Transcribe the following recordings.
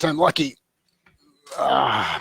I'm lucky. Ah.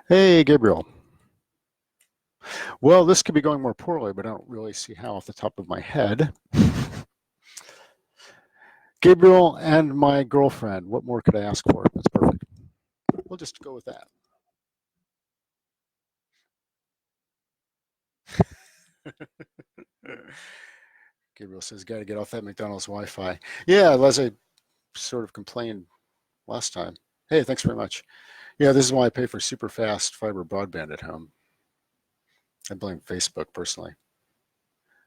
Hey, Gabriel. Well, this could be going more poorly, but I don't really see how off the top of my head. Gabriel and my girlfriend. What more could I ask for? That's perfect. We'll just go with that. Gabriel says, got to get off that McDonald's Wi-Fi. Yeah, as I sort of complained last time. Hey, thanks very much. Yeah, this is why I pay for super fast fiber broadband at home. I blame Facebook personally.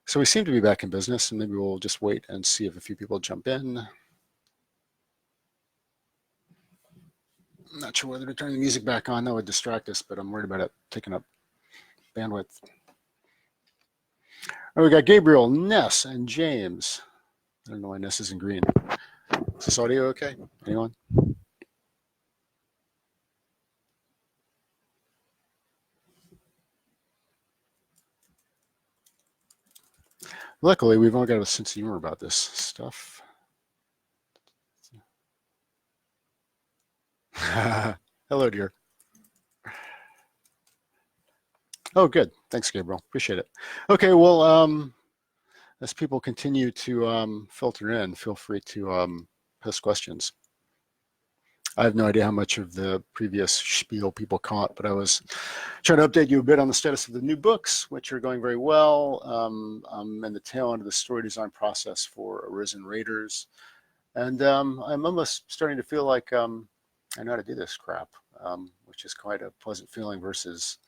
So we seem to be back in business, and maybe we'll just wait and see if a few people jump in. I'm not sure whether to turn the music back on. That would distract us, but I'm worried about it taking up bandwidth. Oh, we got Gabriel, Ness, and James. I don't know why Ness is in green. Is this audio okay? Anyone? Luckily, we've all got a sense of humor about this stuff. Hello, dear. Oh, good. Thanks, Gabriel. Appreciate it. Okay, well, as people continue to filter in, feel free to post questions. I have no idea how much of the previous spiel people caught, but I was trying to update you a bit on the status of the new books, which are going very well. I'm in the tail end of the story design process for ARISEN Raiders, and I'm almost starting to feel like I know how to do this crap, which is quite a pleasant feeling versus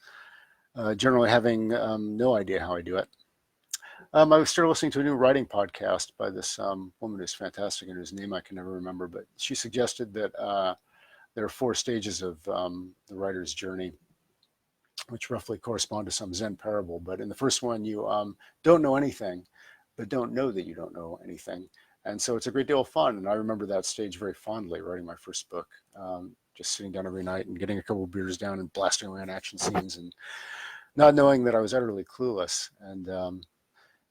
generally having no idea how I do it. I started listening to a new writing podcast by this woman who's fantastic and whose name I can never remember, but she suggested that there are 4 stages of the writer's journey, which roughly correspond to some Zen parable. But in the first one, you don't know anything, but don't know that you don't know anything. And so it's a great deal of fun. And I remember that stage very fondly, writing my first book, just sitting down every night and getting a couple of beers down and blasting away on action scenes and not knowing that I was utterly clueless. And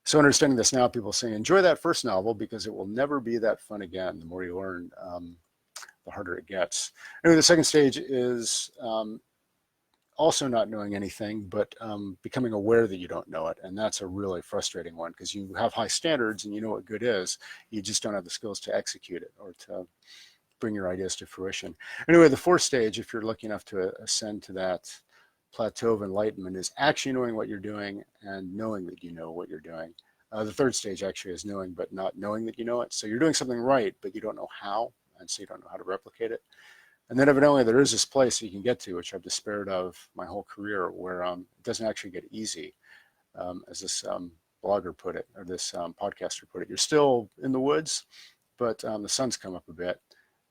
so understanding this now, people saying, enjoy that first novel because it will never be that fun again. The more you learn, the harder it gets. Anyway, the second stage is also not knowing anything, but becoming aware that you don't know it. And that's a really frustrating one because you have high standards and you know what good is. You just don't have the skills to execute it or to bring your ideas to fruition. Anyway, the fourth stage, if you're lucky enough to ascend to that plateau of enlightenment, is actually knowing what you're doing and knowing that you know what you're doing. The third stage actually is knowing but not knowing that you know it. So you're doing something right, but you don't know how, and so you don't know how to replicate it. And then evidently there is this place you can get to, which I've despaired of my whole career, where it doesn't actually get easy, as this blogger put it, or this podcaster put it. You're still in the woods, but the sun's come up a bit,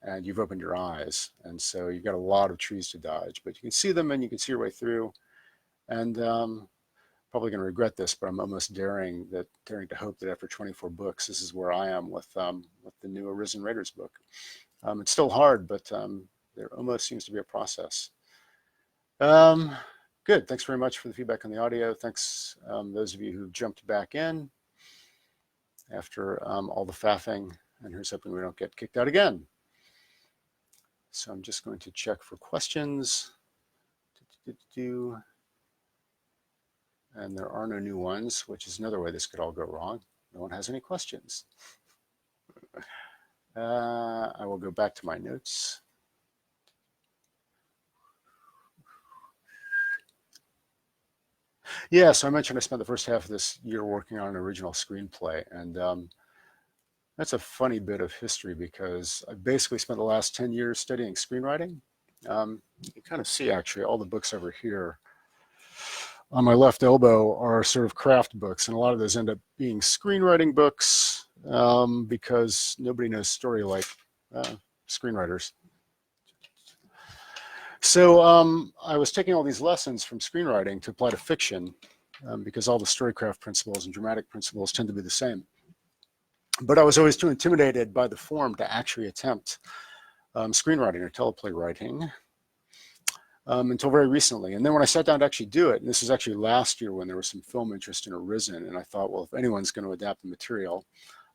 and you've opened your eyes. And so you've got a lot of trees to dodge, but you can see them and you can see your way through. And probably going to regret this, but I'm almost daring to hope that after 24 books, this is where I am with the new Arisen Raiders book. It's still hard, but there almost seems to be a process. Good. Thanks very much for the feedback on the audio. Thanks, those of you who jumped back in after all the faffing. And here's hoping we don't get kicked out again. So I'm just going to check for questions. And there are no new ones, which is another way this could all go wrong. No one has any questions. I will go back to my notes. Yeah, so I mentioned I spent the first half of this year working on an original screenplay, and that's a funny bit of history because I basically spent the last 10 years studying screenwriting. You kind of see actually all the books over here on my left elbow are sort of craft books, and a lot of those end up being screenwriting books because nobody knows story like screenwriters. So I was taking all these lessons from screenwriting to apply to fiction because all the storycraft principles and dramatic principles tend to be the same. But I was always too intimidated by the form to actually attempt screenwriting or teleplay writing until very recently. And then when I sat down to actually do it, and this was actually last year when there was some film interest in ARISEN, and I thought, well, if anyone's going to adapt the material,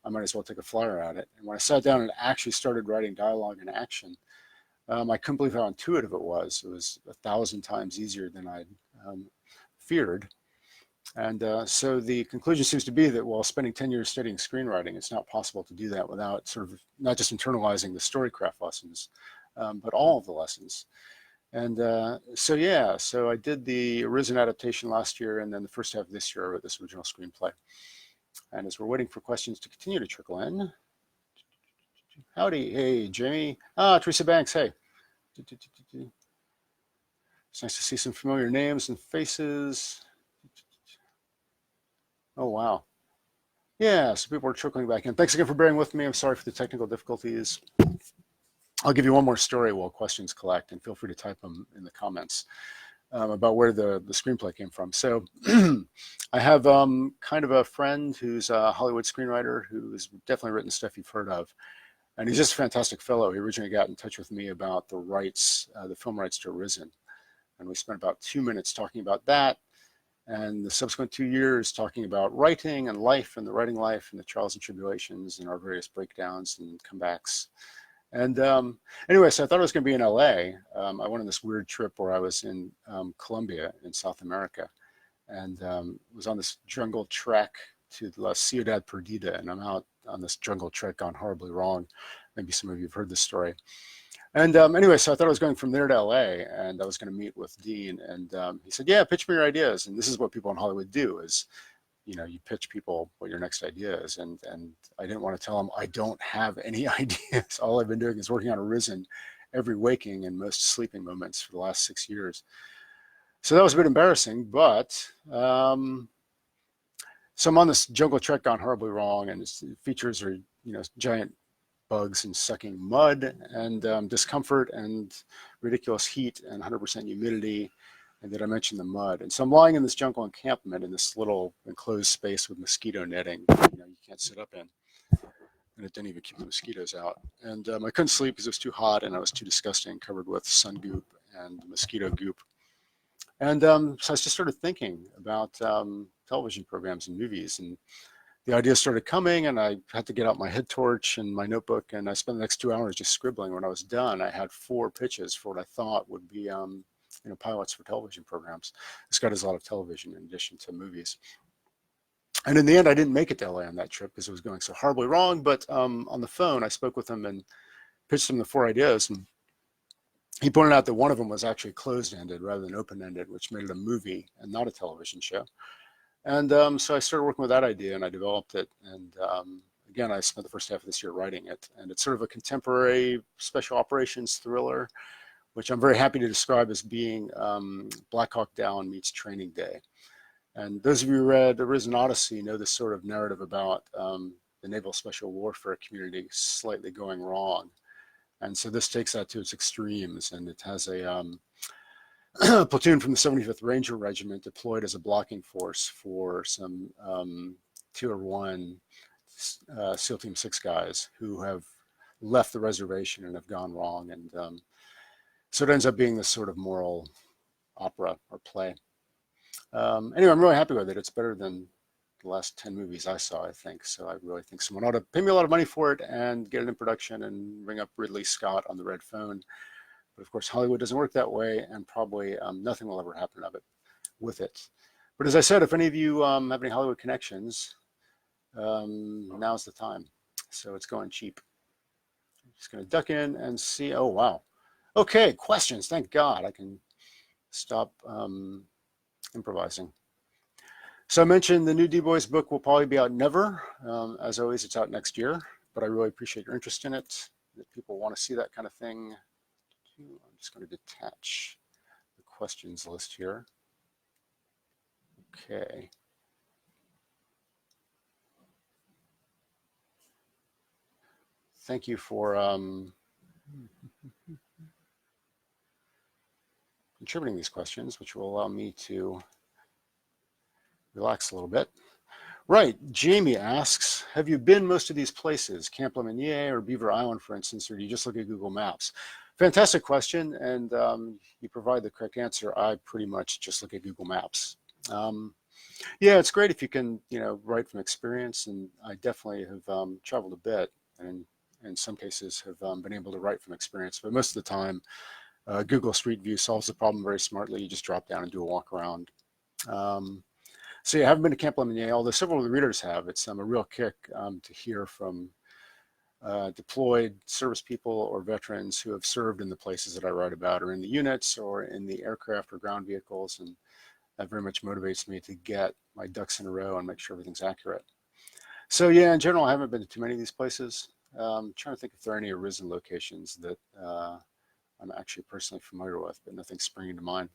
I might as well take a flyer at it. And when I sat down and actually started writing dialogue and action, I couldn't believe how intuitive it was. It was 1,000 times easier than I feared. And so the conclusion seems to be that while spending 10 years studying screenwriting, it's not possible to do that without sort of not just internalizing the storycraft lessons, but all of the lessons. And so I did the ARISEN adaptation last year, and then the first half of this year I wrote this original screenplay. And as we're waiting for questions to continue to trickle in, howdy, hey, Jamie. Teresa Banks, hey. It's nice to see some familiar names and faces. Oh, wow. Yeah, so people are trickling back in. Thanks again for bearing with me. I'm sorry for the technical difficulties. I'll give you one more story while questions collect, and feel free to type them in the comments about where the screenplay came from. So I have kind of a friend who's a Hollywood screenwriter who's definitely written stuff you've heard of. And he's just a fantastic fellow. He originally got in touch with me about the rights, the film rights to ARISEN. And we spent about 2 minutes talking about that. And the subsequent 2 years talking about writing and life and the writing life and the trials and tribulations and our various breakdowns and comebacks. And anyway, so I thought I was going to be in LA. I went on this weird trip where I was in Colombia in South America and was on this jungle trek to La Ciudad Perdida. And I'm out on this jungle trek gone horribly wrong. Maybe some of you have heard this story. And anyway, so I thought I was going from there to LA, and I was going to meet with Dean. And he said, yeah, pitch me your ideas. And this is what people in Hollywood do is, you know, you pitch people what your next idea is. And I didn't want to tell him I don't have any ideas. All I've been doing is working on ARISEN every waking and most sleeping moments for the last 6 years. So that was a bit embarrassing, but so I'm on this jungle trek gone horribly wrong, and its features are, you know, giant bugs and sucking mud and discomfort and ridiculous heat and 100% humidity. And did I mention the mud? And so I'm lying in this jungle encampment in this little enclosed space with mosquito netting, you know, you can't sit up in. And it didn't even keep the mosquitoes out. And I couldn't sleep because it was too hot and I was too disgusting, covered with sun goop and mosquito goop. And so I just started thinking about television programs and movies, and the ideas started coming, and I had to get out my head torch and my notebook, and I spent the next 2 hours just scribbling. When I was done, I had 4 pitches for what I thought would be, you know, pilots for television programs. This guy does a lot of television in addition to movies. And in the end, I didn't make it to LA on that trip because it was going so horribly wrong. But on the phone, I spoke with him and pitched him the 4 ideas, and he pointed out that one of them was actually closed-ended rather than open-ended, which made it a movie and not a television show. And so I started working with that idea, and I developed it. And again, I spent the first half of this year writing it. And it's sort of a contemporary special operations thriller, which I'm very happy to describe as being Black Hawk Down meets Training Day. And those of you who read ARISEN Odyssey know this sort of narrative about the naval special warfare community slightly going wrong. And so this takes that to its extremes, and it has a platoon from the 75th Ranger Regiment deployed as a blocking force for some Tier 1 SEAL Team 6 guys who have left the reservation and have gone wrong. And so it ends up being this sort of moral opera or play. Anyway, I'm really happy with it. It's better than the last 10 movies I saw, I think. So I really think someone ought to pay me a lot of money for it and get it in production and ring up Ridley Scott on the red phone. But of course, Hollywood doesn't work that way, and probably nothing will ever happen of it with it. But as I said, if any of you have any Hollywood connections, now's the time. So it's going cheap. I'm just going to duck in and see. Oh, wow. Okay, questions. Thank God I can stop improvising. So I mentioned the new Du Bois book will probably be out never. As always, it's out next year, but I really appreciate your interest in it, that people want to see that kind of thing. I'm just going to detach the questions list here. Okay. Thank you for contributing these questions, which will allow me to relax a little bit. Right, Jamie asks, have you been most of these places, Camp Lemonnier or Beaver Island, for instance, or do you just look at Google Maps? Fantastic question, and you provide the correct answer. I pretty much just look at Google Maps. Yeah, it's great if you can, write from experience, and I definitely have traveled a bit, and in some cases have been able to write from experience, but most of the time, Google Street View solves the problem very smartly. You just drop down and do a walk around. So yeah, I haven't been to Camp Lemonnier, although several of the readers have. It's a real kick to hear from deployed service people or veterans who have served in the places that I write about, or in the units, or in the aircraft or ground vehicles, and that very much motivates me to get my ducks in a row and make sure everything's accurate. So yeah, in general, I haven't been to too many of these places. I'm trying to think if there are any ARISEN locations that I'm actually personally familiar with, but nothing's springing to mind.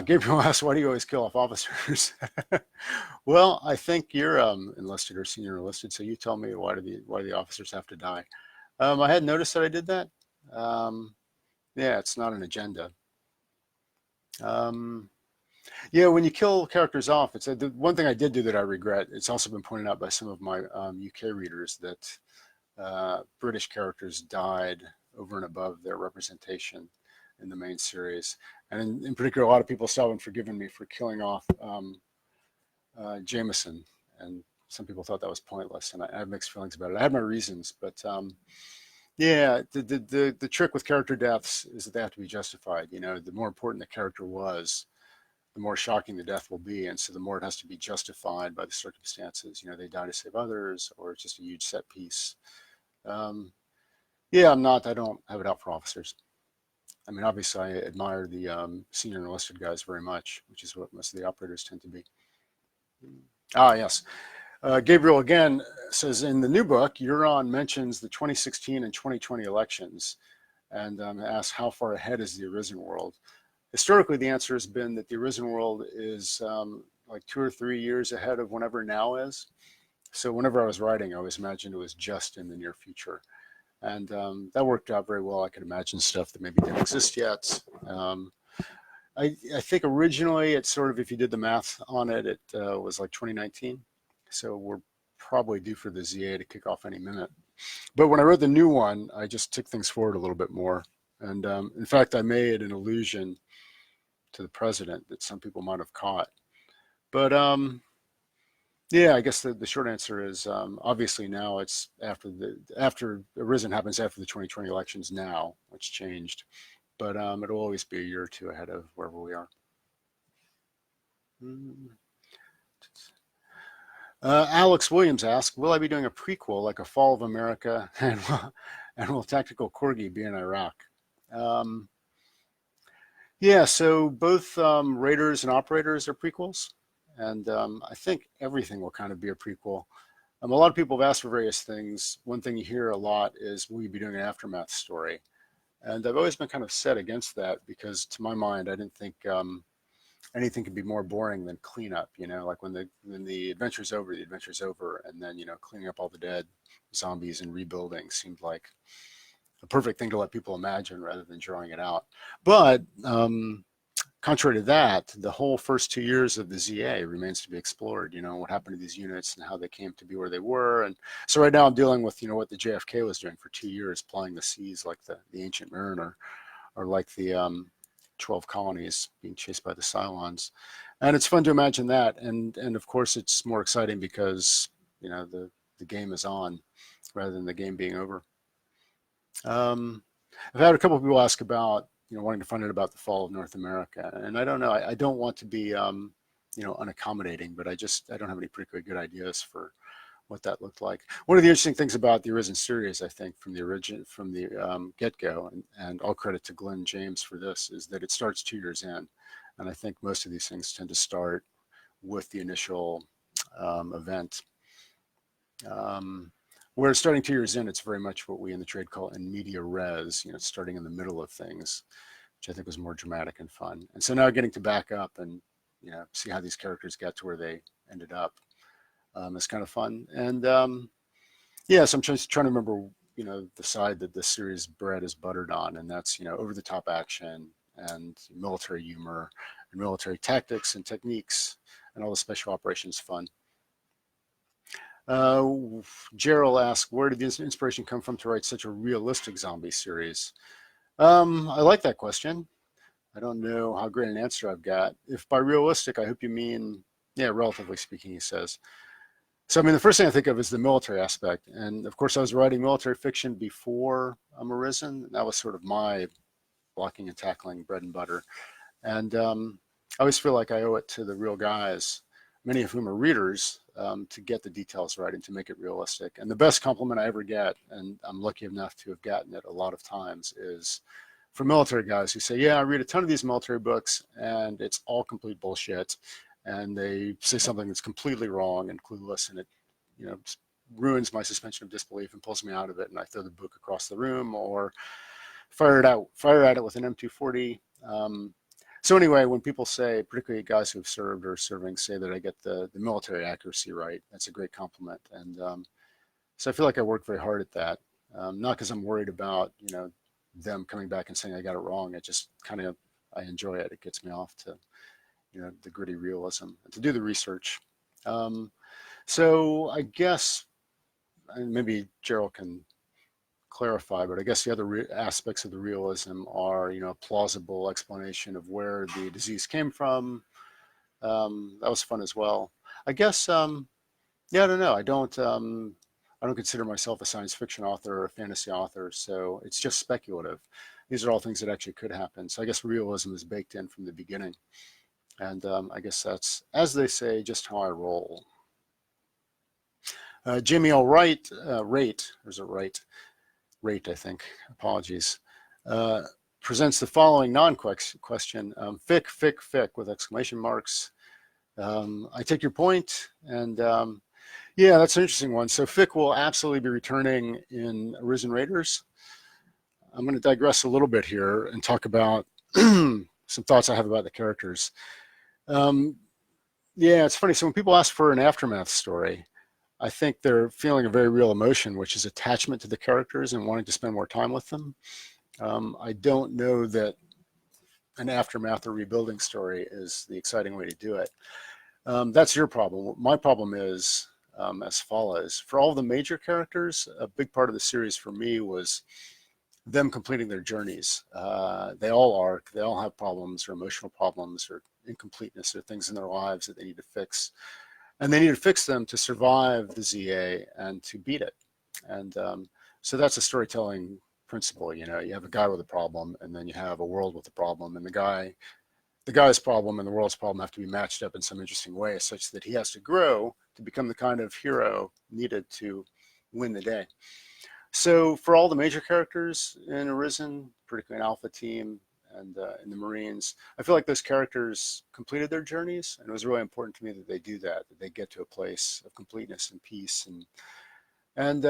Gabriel asks, why do you always kill off officers? Well, I think you're enlisted or senior enlisted, so you tell me why do the officers have to die? I hadn't noticed that I did that. Yeah, it's not an agenda. Yeah, when you kill characters off, it's the one thing I did do that I regret. It's also been pointed out by some of my UK readers that British characters died over and above their representation in the main series. And in particular, a lot of people still haven't forgiven me for killing off Jameson. And some people thought that was pointless, and I have mixed feelings about it. I have my reasons, but yeah, the trick with character deaths is that they have to be justified. The more important the character was, the more shocking the death will be, and so the more it has to be justified by the circumstances. They die to save others, or it's just a huge set piece. Yeah, I don't have it out for officers. I mean, obviously, I admire the senior enlisted guys very much, which is what most of the operators tend to be. Yes. Gabriel again says, in the new book, Euron mentions the 2016 and 2020 elections and asks how far ahead is the ARISEN world. Historically, the answer has been that the ARISEN world is like 2 or 3 years ahead of whenever now is. So whenever I was writing, I always imagined it was just in the near future. And that worked out very well. I could imagine stuff that maybe didn't exist yet. I think originally it's sort of, if you did the math on it, it was like 2019. So we're probably due for the ZA to kick off any minute. But when I wrote the new one, I just took things forward a little bit more. And in fact, I made an allusion to the president that some people might have caught. But yeah, I guess the short answer is obviously now it's after ARISEN happens after the 2020 elections now, which changed. But it'll always be a year or two ahead of wherever we are. Alex Williams asked, will I be doing a prequel like A Fall of America and will Tactical Corgi be in Iraq? Yeah, so both Raiders and Operators are prequels. And I think everything will kind of be a prequel. A lot of people have asked for various things. One thing you hear a lot is, will you be doing an Aftermath story? And I've always been kind of set against that because, to my mind, I didn't think anything could be more boring than cleanup. Like when the adventure's over, the adventure's over, and then cleaning up all the dead zombies and rebuilding seemed like the perfect thing to let people imagine rather than drawing it out. But contrary to that, the whole first 2 years of the ZA remains to be explored. What happened to these units and how they came to be where they were. And so right now I'm dealing with what the JFK was doing for 2 years, plying the seas like the Ancient Mariner, or like the 12 colonies being chased by the Cylons. And it's fun to imagine that. And of course it's more exciting because the game is on rather than the game being over. I've had a couple of people ask about wanting to find out about the fall of North America, and I don't know. I don't want to be unaccommodating, but I don't have any particularly good ideas for what that looked like. One of the interesting things about the ARISEN series, I think, from the get-go, and all credit to Glenn James for this, is that it starts 2 years in, and I think most of these things tend to start with the initial event. Where starting 2 years in, it's very much what we in the trade call in media res, starting in the middle of things, which I think was more dramatic and fun. And so now getting to back up and see how these characters got to where they ended up. It's kind of fun. And yeah, so I'm just trying to remember, the side that this series bread is buttered on, and that's, over the top action and military humor and military tactics and techniques and all the special operations fun. Gerald asked, where did this inspiration come from to write such a realistic zombie series? I like that question. I don't know how great an answer I've got. If by realistic, I hope you mean, yeah, relatively speaking, he says. So, I mean, the first thing I think of is the military aspect. And of course, I was writing military fiction before ARISEN. That was sort of my blocking and tackling bread and butter. And I always feel like I owe it to the real guys, many of whom are readers, to get the details right and to make it realistic. And the best compliment I ever get, and I'm lucky enough to have gotten it a lot of times, is from military guys who say, yeah, I read a ton of these military books and it's all complete bullshit. And they say something that's completely wrong and clueless, and it, ruins my suspension of disbelief and pulls me out of it. And I throw the book across the room or fire at it with an M240. So anyway, when people say, particularly guys who've served or serving, say that I get the military accuracy right, that's a great compliment. And so I feel like I work very hard at that. Not because I'm worried about, them coming back and saying I got it wrong. It just kind of, I enjoy it. It gets me off to, the gritty realism and to do the research. So I guess, and maybe Gerald can clarify, but I guess the other aspects of the realism are, plausible explanation of where the disease came from. That was fun as well. I guess, yeah, I don't know. I don't consider myself a science fiction author or a fantasy author, so it's just speculative. These are all things that actually could happen. So I guess realism is baked in from the beginning. And I guess that's, as they say, just how I roll. Jimmy Alright, rate, or is it right? Rate, I think, apologies, presents the following non-question, fic, with exclamation marks. I take your point, and yeah, that's an interesting one. So fic will absolutely be returning in Arisen Raiders. I'm going to digress a little bit here and talk about some thoughts I have about the characters. Yeah, it's funny. So when people ask for an aftermath story, I think they're feeling a very real emotion, which is attachment to the characters and wanting to spend more time with them. I don't know that an aftermath or rebuilding story is the exciting way to do it. That's your problem. My problem is as follows. For all the major characters, a big part of the series for me was them completing their journeys. They all have problems or emotional problems or incompleteness or things in their lives that they need to fix. And they need to fix them to survive the ZA and to beat it. And so that's a storytelling principle. You have a guy with a problem, and then you have a world with a problem, and the guy's problem and the world's problem have to be matched up in some interesting way, such that he has to grow to become the kind of hero needed to win the day. So for all the major characters in Arisen, particularly in Alpha Team and in the Marines, I feel like those characters completed their journeys, and it was really important to me that they do that they get to a place of completeness and peace. And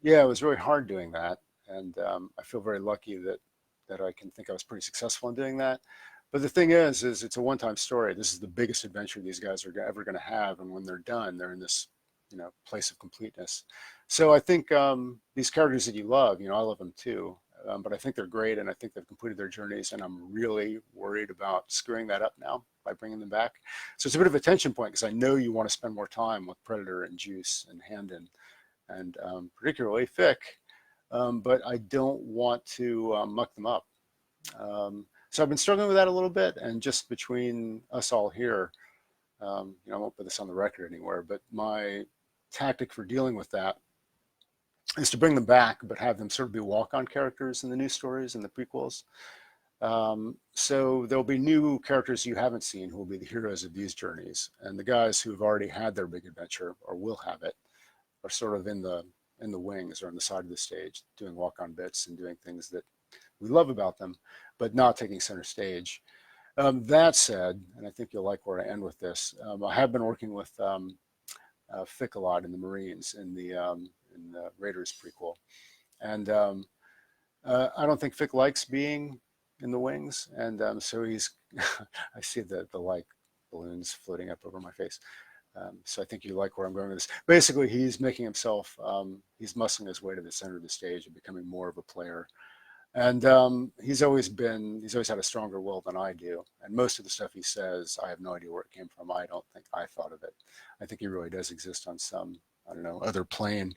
yeah, it was really hard doing that, and I feel very lucky that I can think I was pretty successful in doing that. But the thing is it's a one-time story. This is the biggest adventure these guys are ever going to have, and when they're done, they're in this place of completeness. So I think these characters that you love, I love them too. But I think they're great, and I think they've completed their journeys, and I'm really worried about screwing that up now by bringing them back. So it's a bit of a tension point because I know you want to spend more time with Predator and Juice and Handon, and particularly Fick, but I don't want to muck them up. So I've been struggling with that a little bit, and just between us all here, I won't put this on the record anywhere, but my tactic for dealing with that is to bring them back, but have them sort of be walk-on characters in the new stories and the prequels. So there'll be new characters you haven't seen who will be the heroes of these journeys, and the guys who've already had their big adventure or will have it are sort of in the wings or on the side of the stage, doing walk-on bits and doing things that we love about them, but not taking center stage. That said, and I think you'll like where I end with this, I have been working with Fick a lot in the Marines in the Raiders prequel, and I don't think Fick likes being in the wings, and so he's I see the like balloons floating up over my face. So I think you like where I'm going with this. Basically, he's making himself, he's muscling his way to the center of the stage and becoming more of a player. And he's always had a stronger will than I do. And most of the stuff he says, I have no idea where it came from. I don't think I thought of it. I think he really does exist on some, I don't know, other plane.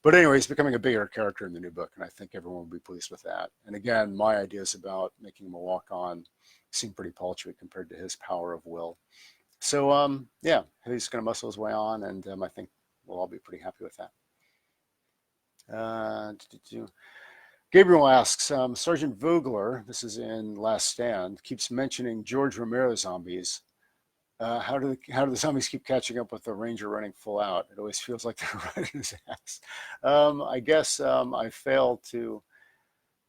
But anyway, he's becoming a bigger character in the new book, and I think everyone will be pleased with that. And again, my ideas about making him a walk-on seem pretty paltry compared to his power of will. So yeah, he's going to muscle his way on, and I think we'll all be pretty happy with that. Gabriel asks, Sergeant Vogler, this is in Last Stand, keeps mentioning George Romero zombies. How do the zombies keep catching up with the Ranger running full out? It always feels like they're running his ass. I guess I failed to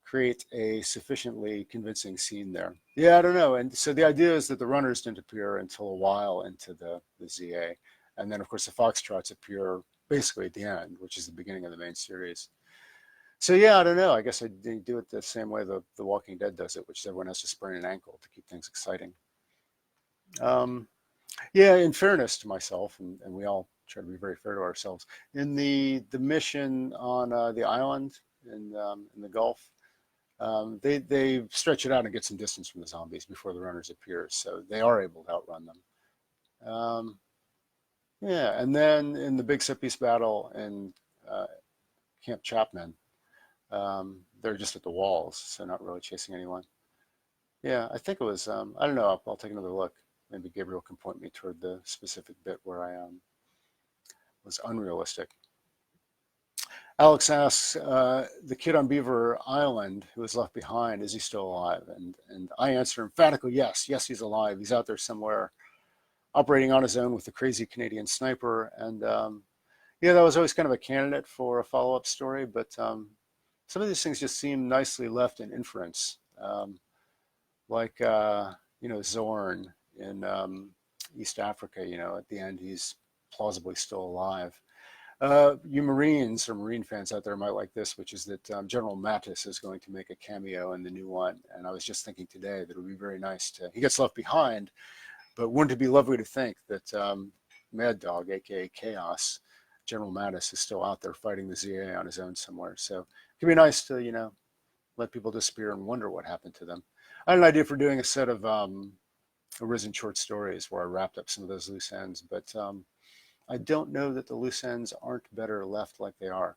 create a sufficiently convincing scene there. Yeah, I don't know. And so the idea is that the runners didn't appear until a while into the ZA. And then, of course, the foxtrots appear basically at the end, which is the beginning of the main series. So yeah, I don't know. I guess I do it the same way the Walking Dead does it, which is everyone has to sprain an ankle to keep things exciting. Yeah, in fairness to myself, and we all try to be very fair to ourselves, in the mission on the island in the Gulf, they stretch it out and get some distance from the zombies before the runners appear, so they are able to outrun them. Yeah, and then in the big set piece battle in Camp Chapman, they're just at the walls, so not really chasing anyone. Yeah, I think it was, I don't know, I'll take another look. Maybe Gabriel can point me toward the specific bit where I was unrealistic. Alex asks, the kid on Beaver Island who was left behind, is he still alive? And I answer emphatically, yes, he's alive. He's out there somewhere operating on his own with the crazy Canadian sniper. And yeah, that was always kind of a candidate for a follow-up story, but some of these things just seem nicely left in inference. Like, Zorn in East Africa, at the end, he's plausibly still alive. You Marines or Marine fans out there might like this, which is that General Mattis is going to make a cameo in the new one. And I was just thinking today that it would be very nice he gets left behind, but wouldn't it be lovely to think that Mad Dog, aka Chaos, General Mattis, is still out there fighting the ZA on his own somewhere. So it could be nice to, let people disappear and wonder what happened to them. I had an idea for doing a set of ARISEN short stories where I wrapped up some of those loose ends, but I don't know that the loose ends aren't better left like they are.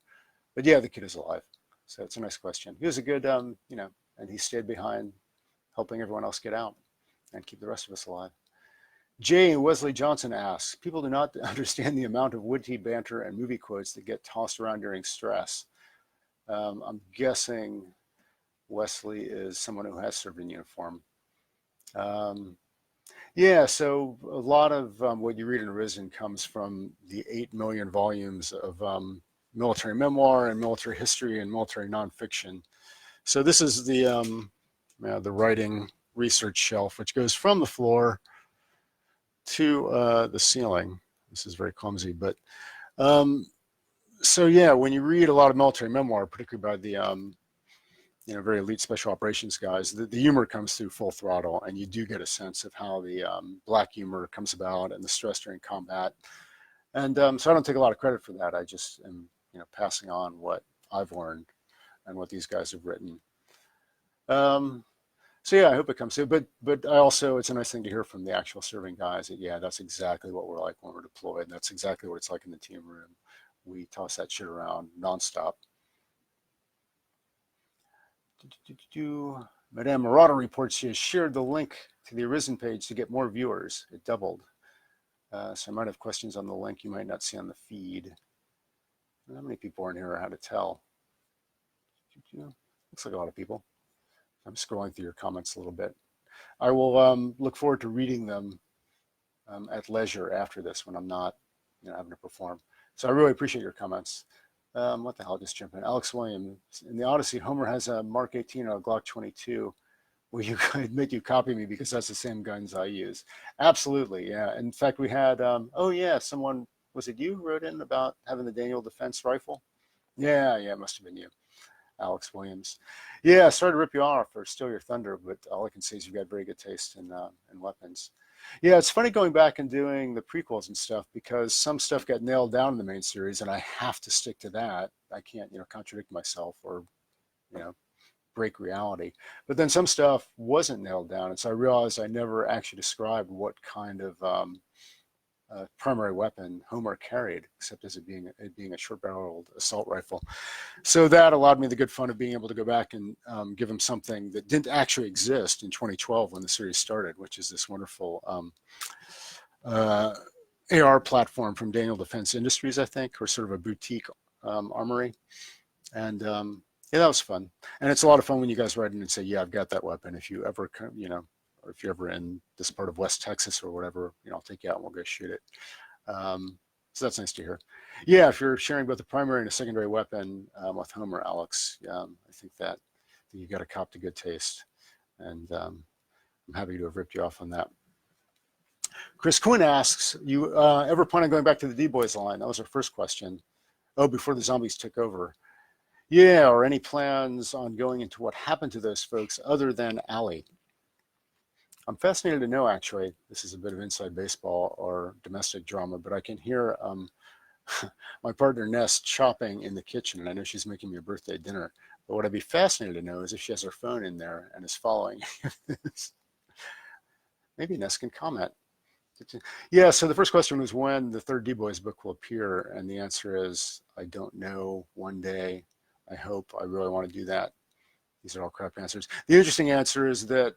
But yeah, the kid is alive. So it's a nice question. He was a good, and he stayed behind helping everyone else get out and keep the rest of us alive. Jay Wesley Johnson asks, people do not understand the amount of witty banter and movie quotes that get tossed around during stress. I'm guessing Wesley is someone who has served in uniform. Yeah, so a lot of what you read in ARISEN comes from the 8 million volumes of military memoir and military history and military nonfiction. So this is the writing research shelf, which goes from the floor to the ceiling. This is very clumsy, but so yeah, when you read a lot of military memoir, particularly by the very elite special operations guys, the humor comes through full throttle, and you do get a sense of how the black humor comes about and the stress during combat. And so I don't take a lot of credit for that. I just am, passing on what I've learned and what these guys have written. So yeah, I hope it comes through. But I also, it's a nice thing to hear from the actual serving guys that, yeah, that's exactly what we're like when we're deployed. And that's exactly what it's like in the team room. We toss that shit around nonstop. Madame Marauder reports she has shared the link to the ARISEN page to get more viewers. It doubled. So I might have questions on the link you might not see on the feed. How many people are in here? How to tell? Looks like a lot of people. I'm scrolling through your comments a little bit. I will look forward to reading them at leisure after this when I'm not having to perform. So I really appreciate your comments. What the hell, just jump in. Alex Williams, in the Odyssey, Homer has a Mark 18 or a Glock 22. Will you admit you copy me because that's the same guns I use? Absolutely, yeah. In fact, we had, oh yeah, someone, was it you who wrote in about having the Daniel Defense rifle? Yeah, it must have been you, Alex Williams. Yeah, sorry to rip you off or steal your thunder, but all I can say is you've got very good taste in weapons. Yeah, it's funny going back and doing the prequels and stuff because some stuff got nailed down in the main series, and I have to stick to that. I can't, contradict myself or, you know, break reality. But then some stuff wasn't nailed down, and so I realized I never actually described what kind of primary weapon Homer carried, except as it being a short-barreled assault rifle. So that allowed me the good fun of being able to go back and give him something that didn't actually exist in 2012 when the series started, which is this wonderful uh, AR platform from Daniel Defense Industries, I think, or sort of a boutique armory. And yeah, that was fun. And it's a lot of fun when you guys write in and say, yeah, I've got that weapon. If you ever, or if you're ever in this part of West Texas or whatever, I'll take you out and we'll go shoot it. So that's nice to hear. Yeah, if you're sharing both a primary and a secondary weapon with Homer, Alex, I think that you got a cop to good taste. And I'm happy to have ripped you off on that. Chris Quinn asks, you ever plan on going back to the D-Boys line? That was our first question. Oh, before the zombies took over. Yeah, or any plans on going into what happened to those folks other than Allie? I'm fascinated to know, actually, this is a bit of inside baseball or domestic drama, but I can hear my partner Ness chopping in the kitchen, and I know she's making me a birthday dinner. But what I'd be fascinated to know is if she has her phone in there and is following. Maybe Ness can comment. Yeah, so the first question was when the third D-Boys book will appear, and the answer is I don't know. One day, I hope. I really want to do that. These are all crap answers. The interesting answer is that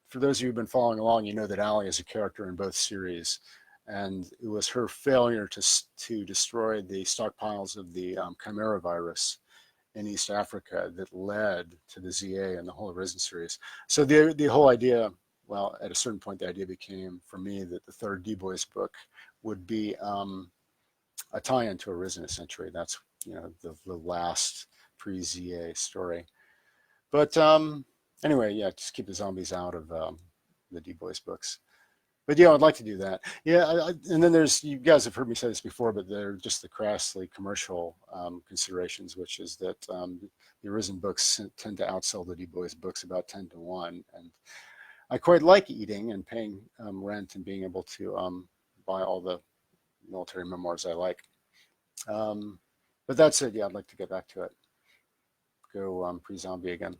for those of you who've been following along, you know that Allie is a character in both series, and it was her failure to destroy the stockpiles of the Chimera virus in East Africa that led to the ZA and the whole ARISEN series. So the whole idea, well, at a certain point, the idea became for me that the third D-Boys book would be a tie-in to ARISEN, essentially. That's the last pre-ZA story. But anyway, yeah, just keep the zombies out of the D-Boys books. But yeah, I'd like to do that. Yeah, and then you guys have heard me say this before, but they're just the crassly commercial considerations, which is that the ARISEN books tend to outsell the D-Boys books about 10-1. And I quite like eating and paying rent and being able to buy all the military memoirs I like. But that's it. Yeah, I'd like to get back to it. Go pre-zombie again.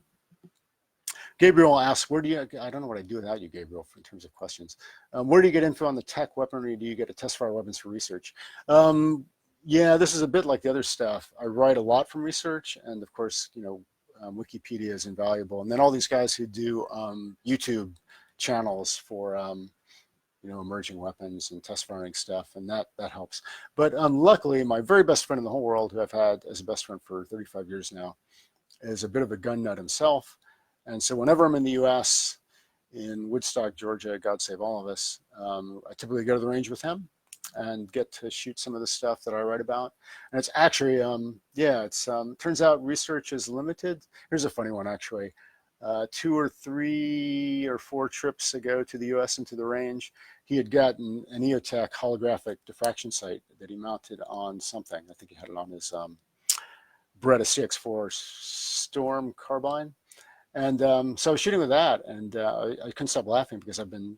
Gabriel asks, I don't know what I do without you, Gabriel, in terms of questions. Where do you get info on the tech weaponry? Do you get to test fire weapons for research? Yeah, this is a bit like the other stuff. I write a lot from research, and of course, Wikipedia is invaluable. And then all these guys who do YouTube channels for, emerging weapons and test firing stuff, and that helps. But luckily, my very best friend in the whole world, who I've had as a best friend for 35 years now, is a bit of a gun nut himself. And so whenever I'm in the U.S., in Woodstock, Georgia, God save all of us, I typically go to the range with him and get to shoot some of the stuff that I write about. And it's actually, turns out research is limited. Here's a funny one, actually. 2 or 3 or 4 trips ago to the U.S. and to the range, he had gotten an EOTech holographic diffraction sight that he mounted on something. I think he had it on his Beretta CX4 Storm carbine. And so I was shooting with that, and I couldn't stop laughing because I've been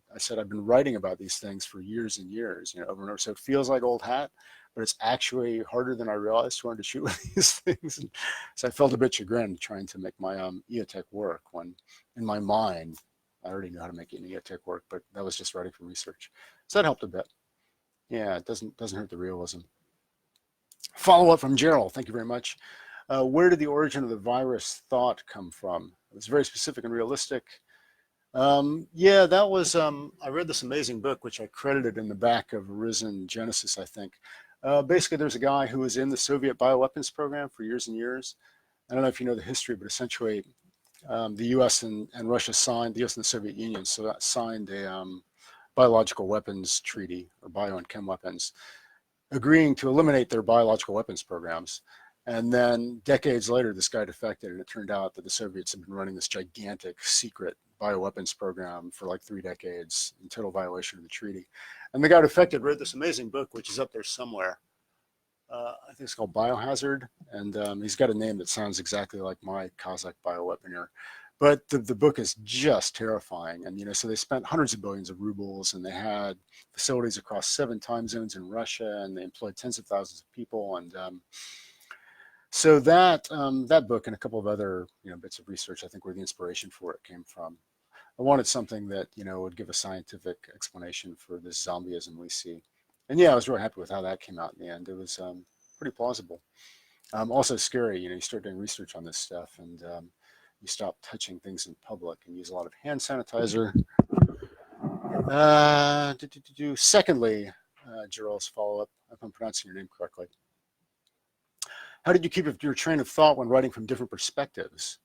writing about these things for years and years, over and over. So it feels like old hat, but it's actually harder than I realized to learn to shoot with these things. And so I felt a bit chagrined trying to make my EOTech work when, in my mind, I already knew how to make an EOTech work, but that was just writing for research. So that helped a bit. Yeah, it doesn't hurt the realism. Follow up from Gerald. Thank you very much. Where did the origin of the virus thought come from? It was very specific and realistic. Yeah, that was, I read this amazing book, which I credited in the back of ARISEN Genesis, I think. Basically, there's a guy who was in the Soviet bioweapons program for years and years. I don't know if you know the history, but essentially the US and Russia signed, the US and the Soviet Union signed a biological weapons treaty, or bio and chem weapons, agreeing to eliminate their biological weapons programs. And then decades later, this guy defected, and it turned out that the Soviets had been running this gigantic secret bioweapons program for like 3 decades in total violation of the treaty. And the guy defected, wrote this amazing book, which is up there somewhere. I think it's called Biohazard, and he's got a name that sounds exactly like my Kazakh bioweaponeer. But the book is just terrifying. And, so they spent hundreds of billions of rubles, and they had facilities across 7 time zones in Russia, and they employed tens of thousands of people. And so that book and a couple of other, bits of research, I think, were the inspiration for it came from. I wanted something that, would give a scientific explanation for this zombieism we see. And yeah, I was really happy with how that came out in the end. It was pretty plausible. Also scary, you start doing research on this stuff, and you stop touching things in public and use a lot of hand sanitizer. Secondly, Gerald's follow-up, if I'm pronouncing your name correctly. How did you keep your train of thought when writing from different perspectives?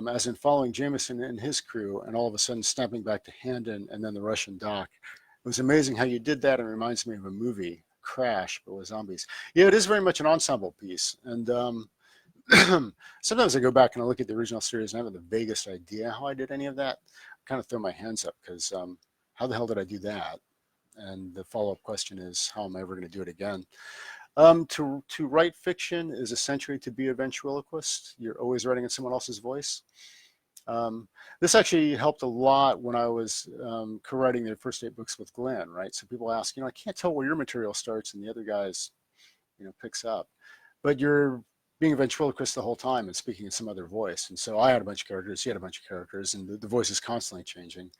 As in following Jameson and his crew, and all of a sudden snapping back to Handon and then the Russian dock. It was amazing how you did that. It reminds me of a movie, Crash, but with zombies. Yeah, it is very much an ensemble piece. And sometimes I go back and I look at the original series and I haven't the vaguest idea how I did any of that. I kind of throw my hands up because how the hell did I do that? And the follow-up question is, how am I ever going to do it again? To write fiction is essentially to be a ventriloquist. You're always writing in someone else's voice. This actually helped a lot when I was co-writing the first 8 books with Glenn, right? So people ask, I can't tell where your material starts and the other guy's, picks up. But you're being a ventriloquist the whole time and speaking in some other voice. And so I had a bunch of characters, he had a bunch of characters, and the voice is constantly changing.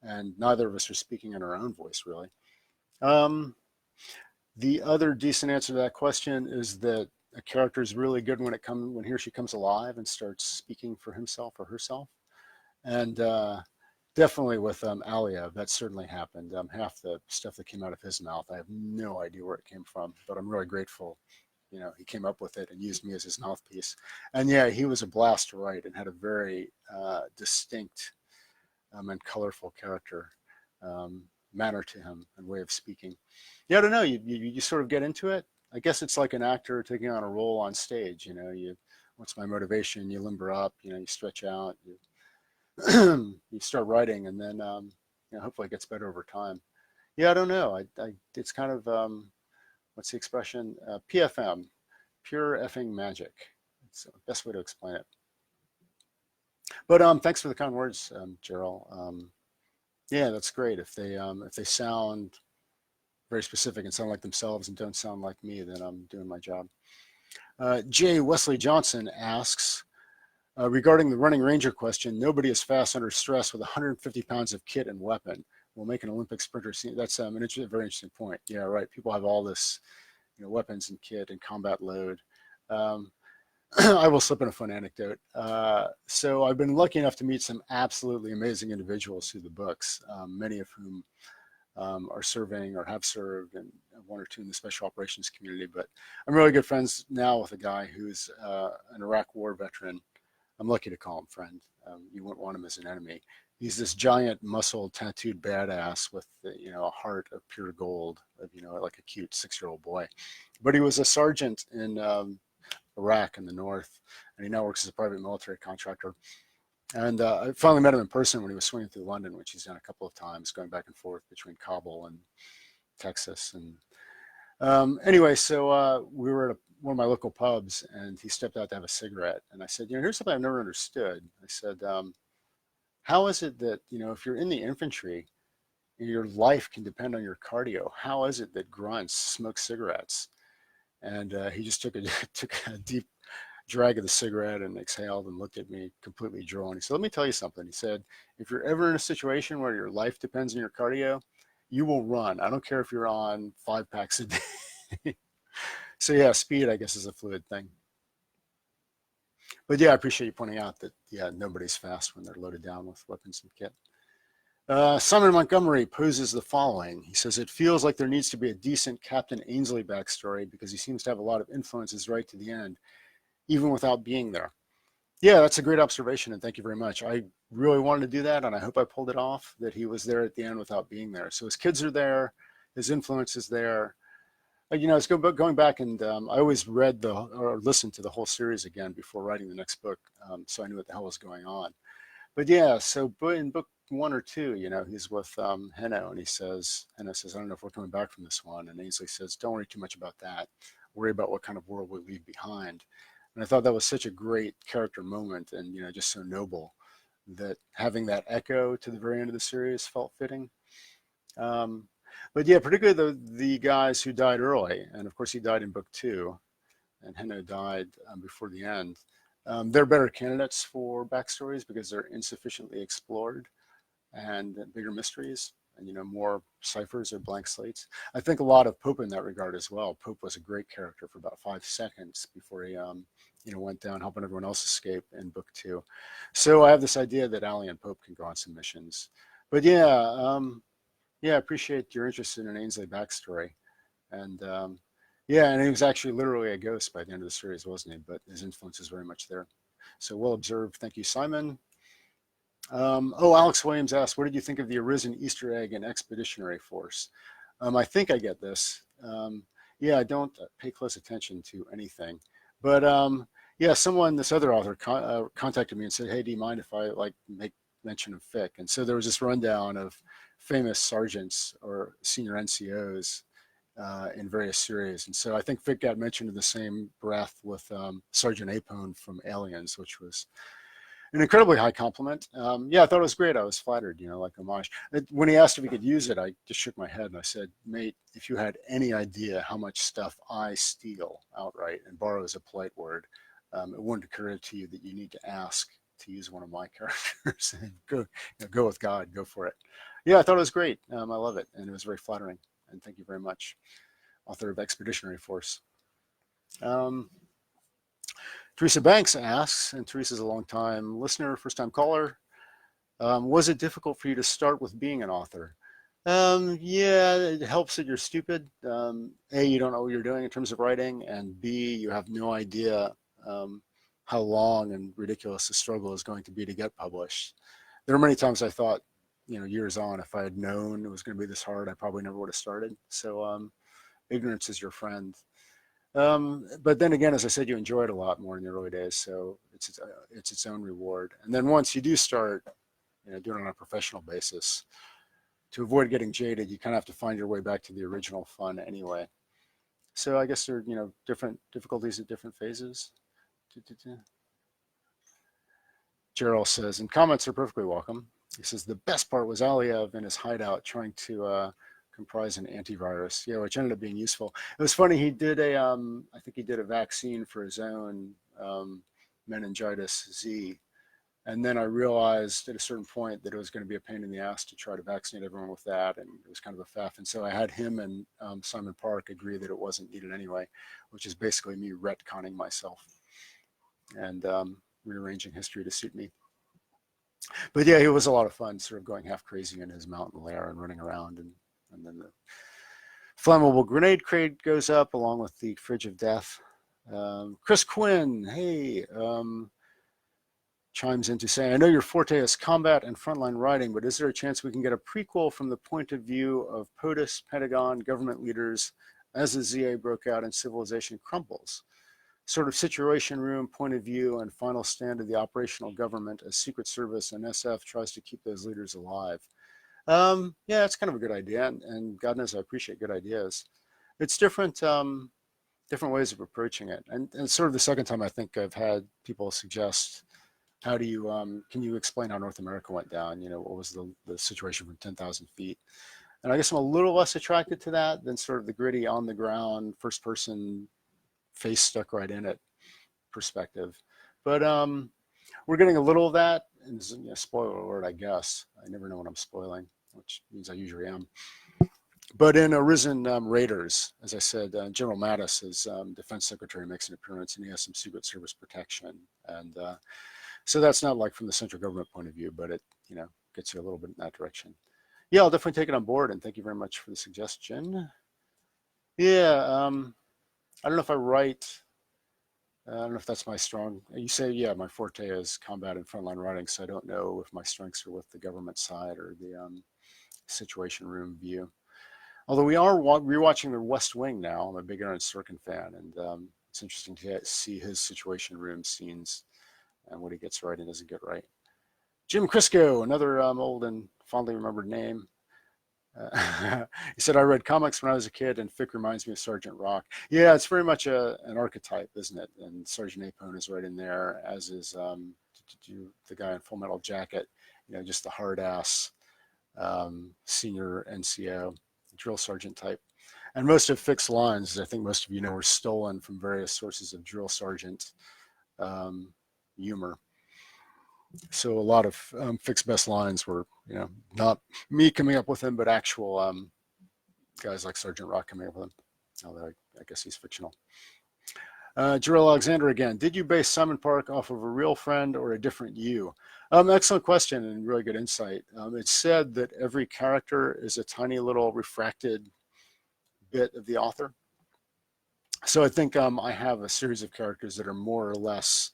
And neither of us are speaking in our own voice, really. The other decent answer to that question is that a character is really good when he or she comes alive and starts speaking for himself or herself. And definitely with Aliev, that certainly happened. Half the stuff that came out of his mouth, I have no idea where it came from, but I'm really grateful. He came up with it and used me as his mouthpiece. And yeah, he was a blast to write and had a very distinct and colorful character manner to him and way of speaking. Yeah, I don't know. You sort of get into it. I guess it's like an actor taking on a role on stage. What's my motivation? You limber up. You stretch out. You start writing, and then hopefully it gets better over time. Yeah, I don't know. It's kind of what's the expression? PFM, pure effing magic. It's the best way to explain it. But thanks for the kind words, Gerald. Yeah, that's great. If they sound very specific and sound like themselves and don't sound like me, then I'm doing my job. J. Wesley Johnson asks, regarding the running ranger question, nobody is fast under stress with 150 pounds of kit and weapon. We'll make an Olympic sprinter scene. That's a very interesting point. Yeah, right. People have all this, weapons and kit and combat load. I will slip in a fun anecdote. So I've been lucky enough to meet some absolutely amazing individuals through the books, many of whom are serving or have served, and 1 or 2 in the special operations community. But I'm really good friends now with a guy who's an Iraq war veteran. I'm lucky to call him friend. You wouldn't want him as an enemy. He's this giant, muscled, tattooed badass with a heart of pure gold, like a cute 6-year-old boy. But he was a sergeant in Iraq in the north, and he now works as a private military contractor. And I finally met him in person when he was swinging through London, which he's done a couple of times, going back and forth between Kabul and Texas. And anyway, so we were at one of my local pubs, and he stepped out to have a cigarette. And I said, here's something I've never understood. I said, how is it that, if you're in the infantry, your life can depend on your cardio? How is it that grunts smoke cigarettes? And he just took a deep drag of the cigarette and exhaled and looked at me completely drawn. He said, let me tell you something. He said, if you're ever in a situation where your life depends on your cardio, you will run. I don't care if you're on 5 packs a day. So yeah, speed, I guess, is a fluid thing. But yeah, I appreciate you pointing out that, yeah, nobody's fast when they're loaded down with weapons and kit. Simon Montgomery poses the following. He says, it feels like there needs to be a decent Captain Ainsley backstory because he seems to have a lot of influences right to the end, even without being there. Yeah, that's a great observation, and thank you very much. I really wanted to do that, and I hope I pulled it off, that he was there at the end without being there. So his kids are there, his influence is there. It's going back, and I always read or listened to the whole series again before writing the next book, so I knew what the hell was going on. But yeah, so in book 1 or 2, he's with Henno, and Henno says, I don't know if we're coming back from this one. And Ainsley says, don't worry too much about that. Worry about what kind of world we leave behind. And I thought that was such a great character moment and, just so noble. that having that echo to the very end of the series felt fitting. Um, but yeah, particularly the guys who died early, and of course he died in book 2, and Henno died before the end. They're better candidates for backstories because they're insufficiently explored and bigger mysteries, and more ciphers or blank slates. I think a lot of Pope in that regard as well. Pope was a great character for about 5 seconds before he went down helping everyone else escape in book 2. So I have this idea that Allie and Pope can go on some missions. But yeah, I appreciate your interest in an Ainsley backstory. And yeah, and he was actually literally a ghost by the end of the series, wasn't he? But his influence is very much there. So well observed. Thank you, Simon. Oh, Alex Williams asked, what did you think of the ARISEN Easter egg and expeditionary force? I think I get this. Yeah, I don't pay close attention to anything. But yeah, this other author contacted me and said, hey, do you mind if I make mention of Fick? And so there was this rundown of famous sergeants or senior NCOs in various series. And so I think Fick got mentioned in the same breath with Sergeant Apone from Aliens, which was an incredibly high compliment. Yeah, I thought it was great. I was flattered, like homage. When he asked if he could use it, I just shook my head and I said, mate, if you had any idea how much stuff I steal outright, and borrow is a polite word, it wouldn't occur to you that you need to ask to use one of my characters. Go with God, go for it. Yeah, I thought it was great. I love it, and it was very flattering. And thank you very much, author of Expeditionary Force. Teresa Banks asks, and Teresa's a long-time listener, first-time caller, was it difficult for you to start with being an author? Yeah, it helps that you're stupid. A, you don't know what you're doing in terms of writing, and B, you have no idea how long and ridiculous the struggle is going to be to get published. There are many times I thought, years on, if I had known it was going to be this hard, I probably never would have started. So ignorance is your friend. But then again, as I said, you enjoy it a lot more in the early days, so it's its own reward. And then once you do start, doing it on a professional basis, to avoid getting jaded, you kind of have to find your way back to the original fun anyway. So I guess there are different difficulties at different phases. Gerald says, and comments are perfectly welcome. He says the best part was Aliev in his hideout trying to comprise an antivirus, which ended up being useful. It was funny. He did I think he did a vaccine for his own meningitis Z. And then I realized at a certain point that it was going to be a pain in the ass to try to vaccinate everyone with that. And it was kind of a faff. And so I had him and Simon Park agree that it wasn't needed anyway, which is basically me retconning myself and rearranging history to suit me. But yeah, it was a lot of fun sort of going half crazy in his mountain lair and running around. And then the flammable grenade crate goes up along with the fridge of death. Chris Quinn, hey, chimes in to say, I know your forte is combat and frontline riding, but is there a chance we can get a prequel from the point of view of POTUS, Pentagon, government leaders as the ZA broke out and civilization crumbles? Sort of situation room, point of view, and final stand of the operational government as Secret Service and SF tries to keep those leaders alive. Yeah, that's kind of a good idea, and God knows I appreciate good ideas. It's different ways of approaching it, and it's sort of the second time I think I've had people suggest, how do you can you explain how North America went down? What was the situation from 10,000 feet? And I guess I'm a little less attracted to that than sort of the gritty on the ground, first person, face stuck right in it perspective. But we're getting a little of that, and spoiler alert, I guess. I never know what I'm spoiling, which means I usually am. But in ARISEN Raiders, as I said, General Mattis, as defense secretary, makes an appearance, and he has some Secret Service protection. And so that's not like from the central government point of view, but it gets you a little bit in that direction. Yeah, I'll definitely take it on board, and thank you very much for the suggestion. Yeah, I don't know if I write. I don't know if that's my strong. You say, yeah, my forte is combat and frontline writing, so I don't know if my strengths are with the government side or the situation room view. Although we are rewatching The West Wing now. I'm a big Aaron Sorkin fan, and it's interesting to see his situation room scenes and what he gets right and doesn't get right. Jim Crisco, another old and fondly remembered name. He said, I read comics when I was a kid, and Fick reminds me of Sergeant Rock. Yeah, it's very much an archetype, isn't it? And Sergeant Apone is right in there, as is to do the guy in Full Metal Jacket, just the hard ass senior NCO, drill sergeant type. And most of Fick's lines, as I think most of you know, were stolen from various sources of drill sergeant humor. So a lot of Fick's best lines were, not me coming up with them, but actual guys like Sergeant Rock coming up with them. Although I guess he's fictional. Jarrell Alexander again. Did you base Simon Park off of a real friend or a different you? Excellent question and really good insight. It's said that every character is a tiny little refracted bit of the author. So I think I have a series of characters that are more or less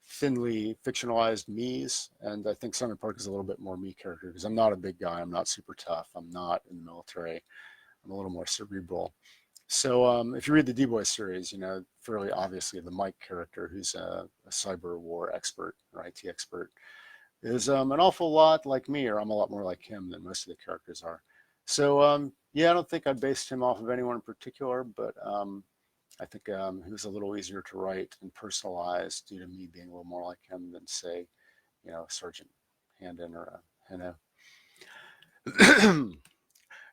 thinly fictionalized me's, and I think Simon Park is a little bit more me character because I'm not a big guy, I'm not super tough, I'm not in the military, I'm a little more cerebral. So if you read the D-Boy series, fairly obviously the Mike character, who's a cyber war expert or IT expert, is an awful lot like me, or I'm a lot more like him than most of the characters are. So yeah, I don't think I based him off of anyone in particular, but I think he was a little easier to write and personalize due to me being a little more like him than, say, Sergeant Handon or Henno.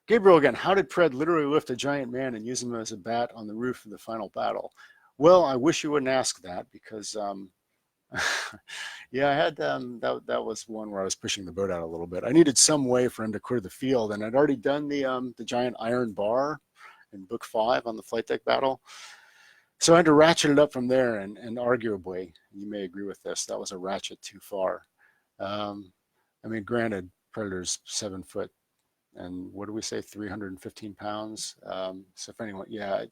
Gabriel again, how did Pred literally lift a giant man and use him as a bat on the roof of the final battle? Well, I wish you wouldn't ask that because, yeah, I had, that was one where I was pushing the boat out a little bit. I needed some way for him to clear the field, and I'd already done the giant iron bar in book 5 on the flight deck battle. So I had to ratchet it up from there, and arguably, you may agree with this, that was a ratchet too far. I mean, granted, Predator's 7 foot, and what do we say, 315 pounds? So if anyone, yeah,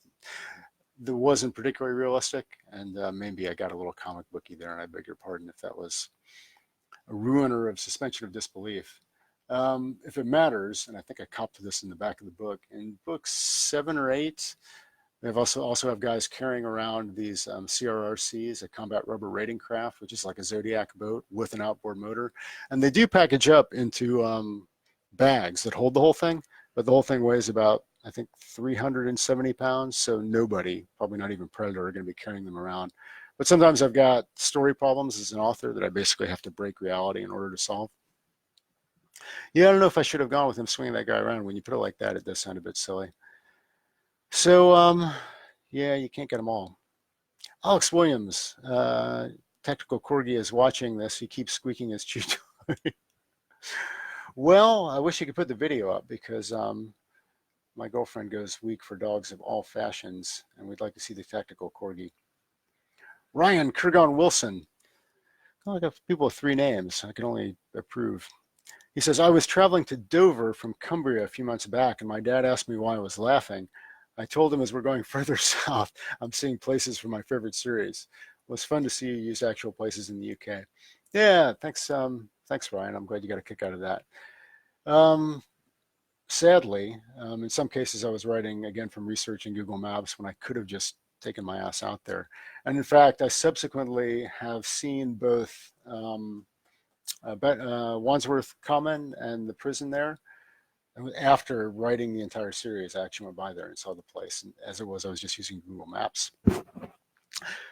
that wasn't particularly realistic, and maybe I got a little comic booky there, and I beg your pardon if that was a ruiner of suspension of disbelief. If it matters, and I think I copped to this in the back of the book, in books 7 or 8, they've also have guys carrying around these CRRCs, a combat rubber raiding craft, which is like a Zodiac boat with an outboard motor. And they do package up into bags that hold the whole thing, but the whole thing weighs about, I think, 370 pounds. So nobody, probably not even Predator, are going to be carrying them around. But sometimes I've got story problems as an author that I basically have to break reality in order to solve. Yeah, I don't know if I should have gone with him swinging that guy around. When you put it like that, it does sound a bit silly. So, yeah, you can't get them all. Alex Williams, Tactical Corgi, is watching this. He keeps squeaking his chew toy. Well, I wish you could put the video up because my girlfriend goes weak for dogs of all fashions, and we'd like to see the Tactical Corgi. Ryan Kurgan Wilson. Oh, I got people with 3 names. I can only approve. He says, I was traveling to Dover from Cumbria a few months back, and my dad asked me why I was laughing. I told him as we're going further south, I'm seeing places from my favorite series. It was fun to see you use actual places in the UK. Yeah, thanks, thanks, Ryan. I'm glad you got a kick out of that. Sadly, in some cases, I was writing, again, from research in Google Maps when I could have just taken my ass out there. And in fact, I subsequently have seen both Wandsworth Common and the prison there. After writing the entire series, I actually went by there and saw the place. And as it was, I was just using Google Maps.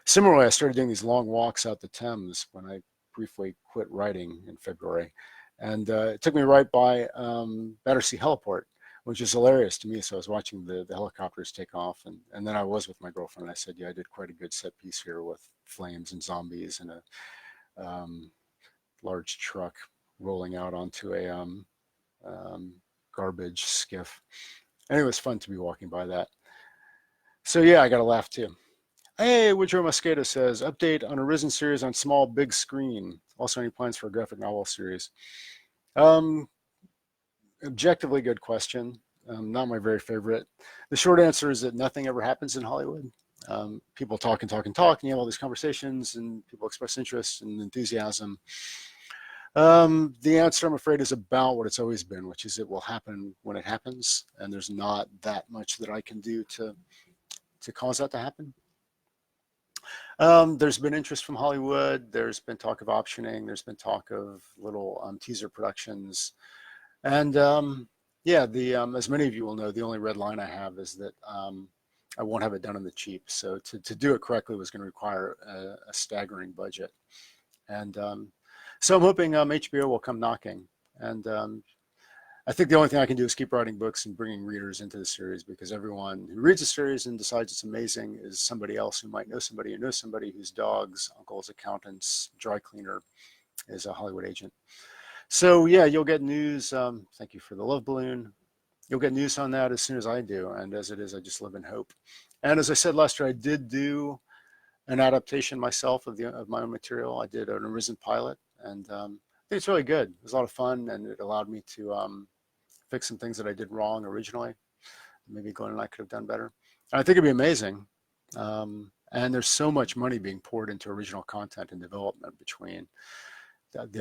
Similarly, I started doing these long walks out the Thames when I briefly quit writing in February. And it took me right by Battersea Heliport, which is hilarious to me. So I was watching the helicopters take off. And then I was with my girlfriend. And I said, yeah, I did quite a good set piece here with flames and zombies and a large truck rolling out onto a garbage skiff. And it was fun to be walking by that. So yeah, I got a laugh too. Hey, Woodrow Mosqueda says, update on ARISEN series on small, big screen. Also, any plans for a graphic novel series? Objectively good question. Not my very favorite. The short answer is that nothing ever happens in Hollywood. People talk and talk and talk, and you have all these conversations, and people express interest and enthusiasm. The answer, I'm afraid, is about what it's always been, which is it will happen when it happens, and there's not that much that I can do to cause that to happen. There's been interest from Hollywood. There's been talk of optioning. There's been talk of little teaser productions. And yeah, as many of you will know, the only red line I have is that I won't have it done on the cheap. So to do it correctly was going to require a staggering budget. And so I'm hoping HBO will come knocking. And I think the only thing I can do is keep writing books and bringing readers into the series, because everyone who reads the series and decides it's amazing is somebody else who might know somebody who knows somebody whose dog's uncle's accountant's dry cleaner is a Hollywood agent. So yeah, you'll get news. Thank you for the love balloon. You'll get news on that as soon as I do. And as it is, I just live in hope. And as I said last year, I did do an adaptation myself of my own material. I did an ARISEN pilot, and I think it's really good. It was a lot of fun, and it allowed me to fix some things that I did wrong originally. Maybe Glenn and I could have done better. And I think it'd be amazing. And there's so much money being poured into original content and development between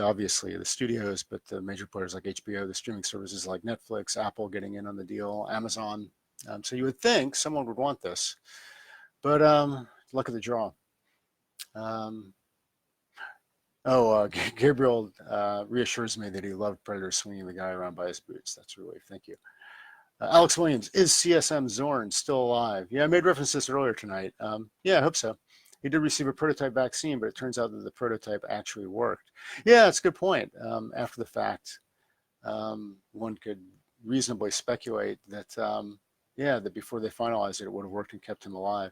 obviously the studios, but the major players like HBO, the streaming services like Netflix, Apple getting in on the deal, Amazon. So you would think someone would want this, but luck of the draw. Gabriel reassures me that he loved Predator swinging the guy around by his boots. That's a relief. Thank you. Alex Williams, is CSM Zorn still alive? Yeah, I made reference to this earlier tonight. Yeah, I hope so. He did receive a prototype vaccine, but it turns out that the prototype actually worked. Yeah, that's a good point. After the fact, one could reasonably speculate that, that before they finalized it, it would have worked and kept him alive.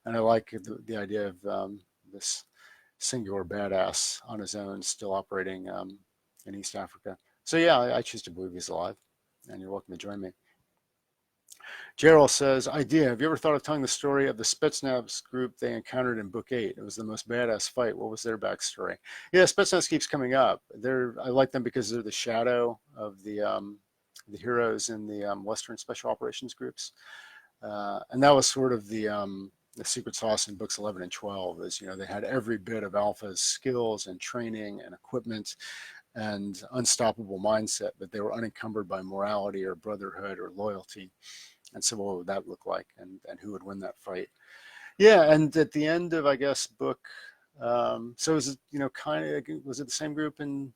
And I like the idea of this singular badass on his own still operating in East Africa. So yeah, I choose to believe he's alive, and you're welcome to join me. Gerald says, idea, have you ever thought of telling the story of the Spetsnaz group they encountered in book 8? It was the most badass fight. What was their backstory? Yeah, Spetsnaz keeps coming up. I like them because they're the shadow of the heroes in the Western Special Operations groups. And that was sort of the secret sauce in books 11 and 12 is, they had every bit of Alpha's skills and training and equipment and unstoppable mindset, but they were unencumbered by morality or brotherhood or loyalty. And so what would that look like, and who would win that fight? Yeah, and at the end of, I guess, book, so is it, kind of, was it the same group in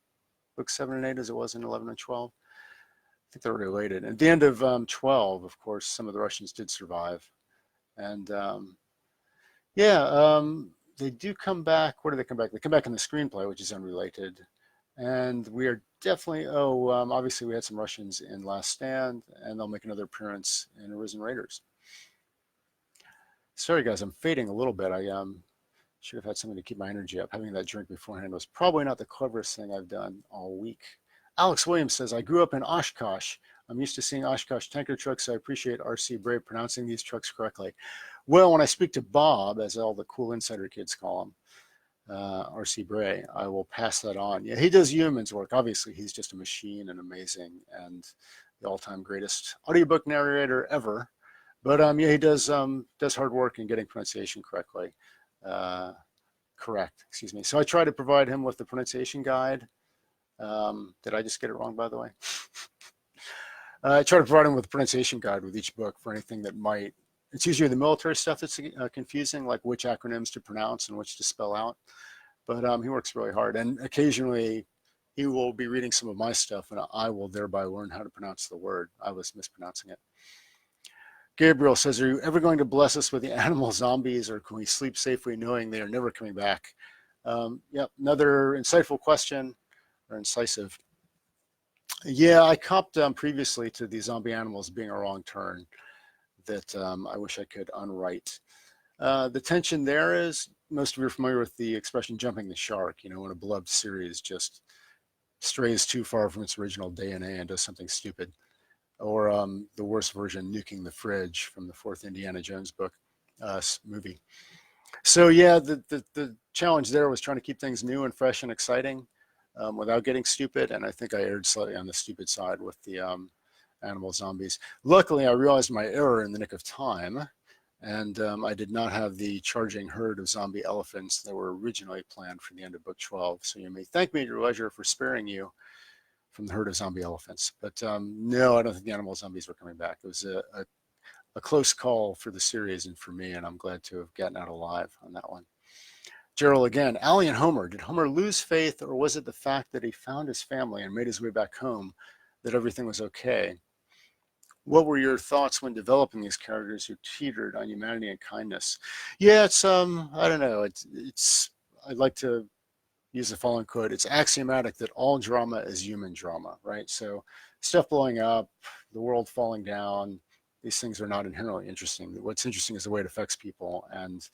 book 7 and 8 as it was in 11 and 12? I think they're related. At the end of 12, of course, some of the Russians did survive. And they do come back. Where do they come back? They come back in the screenplay, which is unrelated. And we are definitely, obviously we had some Russians in Last Stand, and they'll make another appearance in Arisen Raiders. Sorry guys, I'm fading a little bit. I should have had something to keep my energy up. Having that drink beforehand was probably not the cleverest thing I've done all week. Alex Williams says, I grew up in Oshkosh. I'm used to seeing Oshkosh tanker trucks, so I appreciate RC Brave pronouncing these trucks correctly. Well, when I speak to Bob, as all the cool insider kids call him, RC Bray, I will pass that on. Yeah, he does humans work. Obviously, he's just a machine and amazing and the all-time greatest audiobook narrator ever. But he does hard work in getting pronunciation correctly. Correct, excuse me. So I try to provide him with the pronunciation guide. Did I just get it wrong, by the way? I try to provide him with a pronunciation guide with each book for anything that might. It's usually the military stuff that's confusing, like which acronyms to pronounce and which to spell out. But he works really hard. And occasionally he will be reading some of my stuff, and I will thereby learn how to pronounce the word. I was mispronouncing it. Gabriel says, are you ever going to bless us with the animal zombies, or can we sleep safely knowing they are never coming back? Another insightful question, or incisive. Yeah, I copped previously to the zombie animals being a wrong turn that I wish I could unwrite. The tension there is, most of you are familiar with the expression jumping the shark, when a beloved series just strays too far from its original DNA and does something stupid. Or the worst version, nuking the fridge from the fourth Indiana Jones book movie. So yeah, the challenge there was trying to keep things new and fresh and exciting without getting stupid. And I think I erred slightly on the stupid side with the animal zombies. Luckily, I realized my error in the nick of time, and I did not have the charging herd of zombie elephants that were originally planned for the end of book 12. So you may thank me at your leisure for sparing you from the herd of zombie elephants. But no, I don't think the animal zombies were coming back. It was a close call for the series and for me, and I'm glad to have gotten out alive on that one. Gerald again, Allie and Homer. Did Homer lose faith, or was it the fact that he found his family and made his way back home that everything was okay? what were your thoughts when developing these characters who teetered on humanity and kindness? Yeah, it's I don't know. It's I'd like to use the following quote. It's axiomatic that all drama is human drama, right? So stuff blowing up, the world falling down, these things are not inherently interesting. What's interesting is the way it affects people and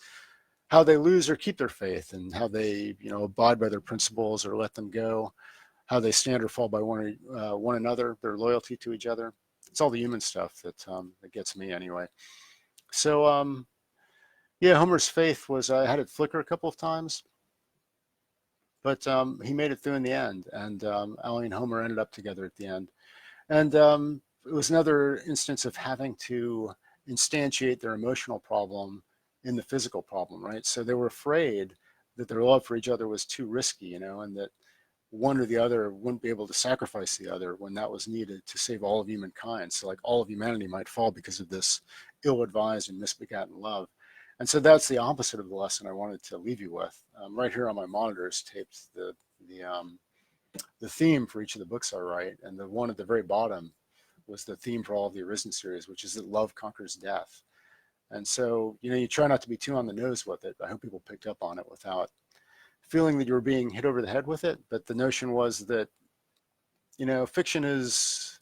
how they lose or keep their faith, and how they, abide by their principles or let them go, how they stand or fall by one another, their loyalty to each other. It's all the human stuff that gets me anyway. So yeah, Homer's faith was, I had it flicker a couple of times, but he made it through in the end, and Allie and Homer ended up together at the end. And it was another instance of having to instantiate their emotional problem in the physical problem, right? So they were afraid that their love for each other was too risky, and that one or the other wouldn't be able to sacrifice the other when that was needed to save all of humankind. So like all of humanity might fall because of this ill-advised and misbegotten love. And so that's the opposite of the lesson I wanted to leave you with. Right here on my monitor is taped the theme for each of the books I write, and the one at the very bottom was the theme for all of the ARISEN series, which is that love conquers death. And so, you try not to be too on the nose with it. I hope people picked up on it without feeling that you were being hit over the head with it. But the notion was that, fiction is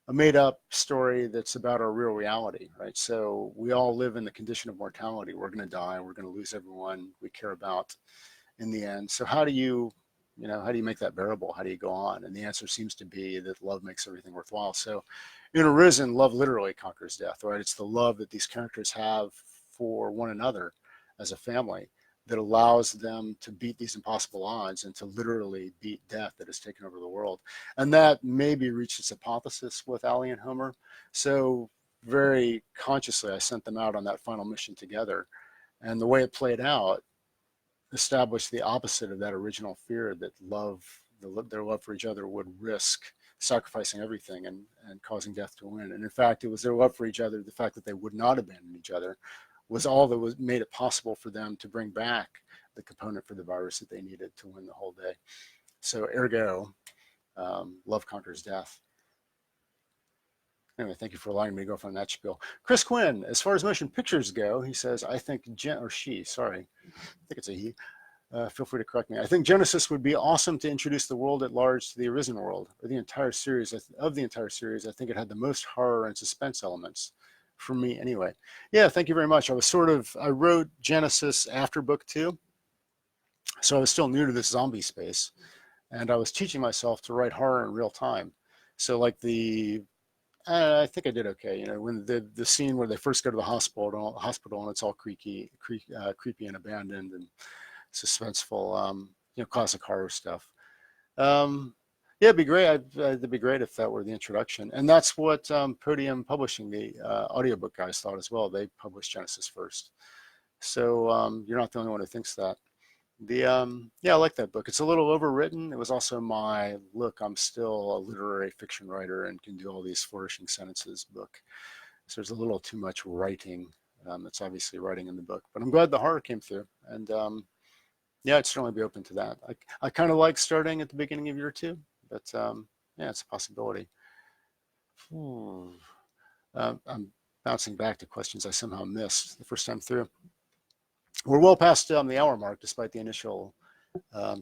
a made up story that's about our real reality, right? So we all live in the condition of mortality. We're going to die. We're going to lose everyone we care about in the end. So how do you make that bearable? How do you go on? And the answer seems to be that love makes everything worthwhile. So in ARISEN, love literally conquers death, right? It's the love that these characters have for one another as a family that allows them to beat these impossible odds and to literally beat death that has taken over the world. And that maybe reached its apotheosis with Allie and Homer. So very consciously, I sent them out on that final mission together. And the way it played out established the opposite of that original fear, that their love for each other would risk sacrificing everything and causing death to win. And in fact, it was their love for each other, the fact that they would not abandon each other, was all that was made it possible for them to bring back the component for the virus that they needed to win the whole day. So ergo, love conquers death. Anyway, thank you for allowing me to go off on that spiel. Chris Quinn, as far as motion pictures go, he says, I think I think it's a he. Feel free to correct me. I think Genesis would be awesome to introduce the world at large to the ARISEN world, or the entire series. Of the entire series, I think it had the most horror and suspense elements, for me anyway. Yeah, thank you very much. I wrote Genesis after book 2, so I was still new to this zombie space, and I was teaching myself to write horror in real time. So like I think I did okay. When the scene where they first go to the hospital and it's all creepy and abandoned and suspenseful, classic horror stuff. Yeah, it'd be great. It'd be great if that were the introduction. And that's what Podium Publishing, the audiobook guys, thought as well. They published Genesis first. So you're not the only one who thinks that. Yeah, I like that book. It's a little overwritten. It was also my look. I'm still a literary fiction writer and can do all these flourishing sentences book. So there's a little too much writing. It's obviously writing in the book, but I'm glad the horror came through. And yeah, I'd certainly be open to that. I kind of like starting at the beginning of year 2, but yeah, it's a possibility. I'm bouncing back to questions I somehow missed the first time through. We're well past the hour mark, despite the initial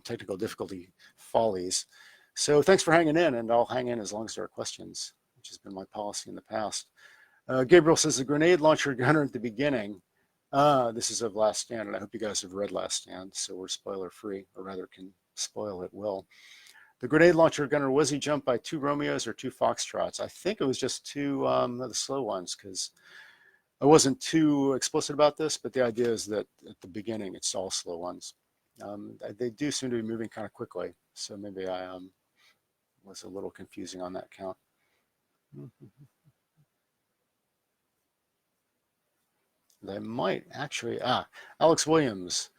technical difficulty follies. So thanks for hanging in, and I'll hang in as long as there are questions, which has been my policy in the past. Gabriel says the grenade launcher gunner at the beginning. This is of Last Stand, and I hope you guys have read Last Stand, so we're spoiler free, or rather can spoil at will. The grenade launcher gunner, was he jumped by 2 Romeos or 2 Foxtrots? I think it was just 2 of the slow ones, because I wasn't too explicit about this, but the idea is that at the beginning, it's all slow ones. They do seem to be moving kind of quickly, so maybe I was a little confusing on that count. They might actually, Alex Williams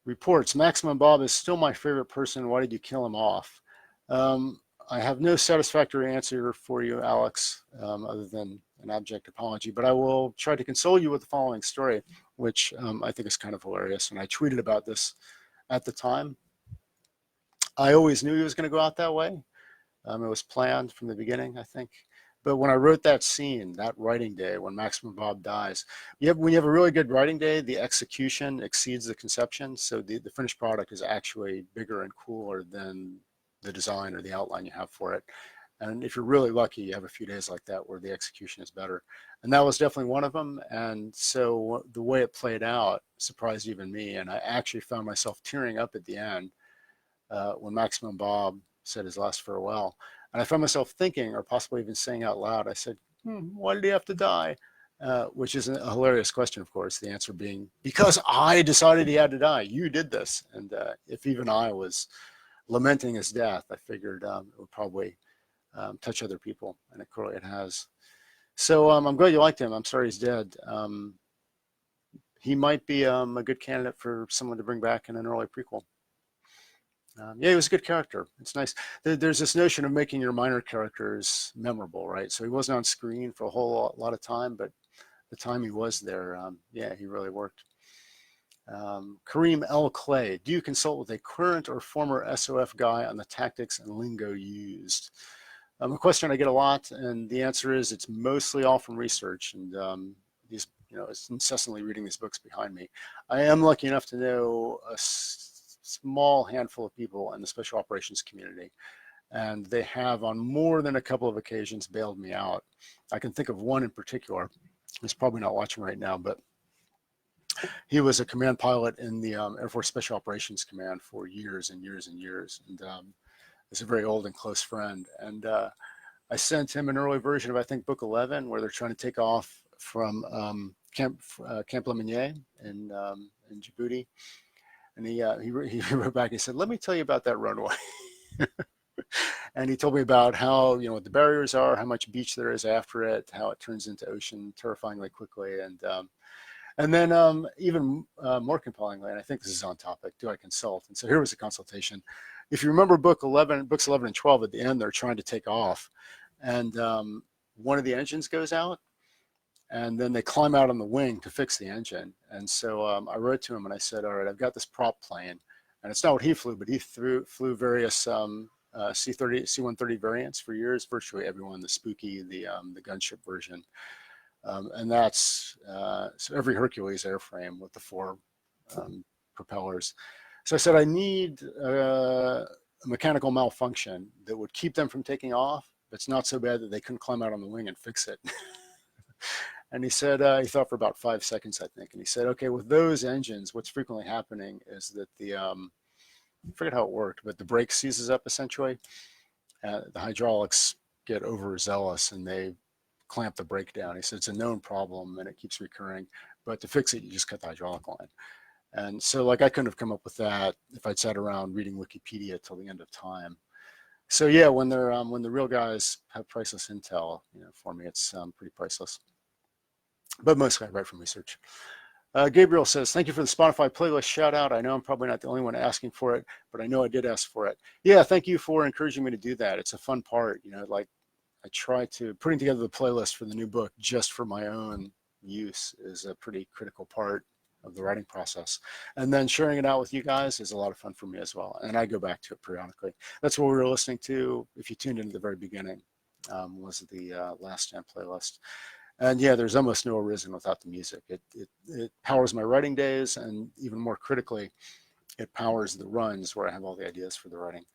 reports, Maximum Bob is still my favorite person. Why did you kill him off? I have no satisfactory answer for you, Alex, other than an abject apology, but I will try to console you with the following story, which I think is kind of hilarious. And I tweeted about this at the time. I always knew he was going to go out that way. It was planned from the beginning, I think. But when I wrote that scene, that writing day, when Maximum Bob dies, when you have a really good writing day, the execution exceeds the conception. So the finished product is actually bigger and cooler than the design or the outline you have for it. And if you're really lucky, you have a few days like that where the execution is better. And that was definitely one of them. And so the way it played out surprised even me. And I actually found myself tearing up at the end when Maximum Bob said his last farewell. And I found myself thinking, or possibly even saying out loud, I said, why did he have to die? Which is a hilarious question, of course, the answer being, because I decided he had to die. You did this. And if even I was lamenting his death, I figured it would probably touch other people, and clearly it has. So I'm glad you liked him. I'm sorry he's dead. He might be a good candidate for someone to bring back in an early prequel. Yeah, he was a good character. It's nice. There's this notion of making your minor characters memorable, right? So he wasn't on screen for a whole lot of time, but the time he was there, yeah, he really worked. Kareem L. Clay, do you consult with a current or former SOF guy on the tactics and lingo used? A question I get a lot, and the answer is it's mostly all from research and these, it's incessantly reading these books behind me. I am lucky enough to know a small handful of people in the special operations community, and they have on more than a couple of occasions bailed me out. I can think of one in particular. He's probably not watching right now, but he was a command pilot in the Air Force Special Operations Command for years and years and years, and is a very old and close friend. And I sent him an early version of, I think, Book 11, where they're trying to take off from Camp Lemonnier in Djibouti. And he wrote back, he said, let me tell you about that runway. And he told me about how, what the barriers are, how much beach there is after it, how it turns into ocean terrifyingly quickly. And then even more compellingly, and I think this is on topic, do I consult? And so here was a consultation. If you remember books 11 and 12, at the end, they're trying to take off. And one of the engines goes out, and then they climb out on the wing to fix the engine. And so I wrote to him and I said, all right, I've got this prop plane. And it's not what he flew, but he flew various C-130 variants for years, virtually everyone, the Spooky, the gunship version. And that's so every Hercules airframe with the 4 propellers. So I said, I need a mechanical malfunction that would keep them from taking off, but it's not so bad that they couldn't climb out on the wing and fix it. And he said, he thought for about 5 seconds, I think. And he said, okay, with those engines, what's frequently happening is that I forget how it worked, but the brake seizes up essentially. The hydraulics get overzealous and they clamp the brake down. He said, it's a known problem and it keeps recurring, but to fix it, you just cut the hydraulic line. And so I couldn't have come up with that if I'd sat around reading Wikipedia till the end of time. So yeah, when the real guys have priceless intel, for me, it's pretty priceless. But mostly I write from research. Gabriel says, thank you for the Spotify playlist shout out. I know I'm probably not the only one asking for it, but I know I did ask for it. Yeah, thank you for encouraging me to do that. It's a fun part, I try to, putting together the playlist for the new book just for my own use is a pretty critical part of the writing process. And then sharing it out with you guys is a lot of fun for me as well. And I go back to it periodically. That's what we were listening to, if you tuned into the very beginning, was the Last Stand playlist. And yeah, there's almost no ARISEN without the music. It powers my writing days, and even more critically, it powers the runs where I have all the ideas for the writing.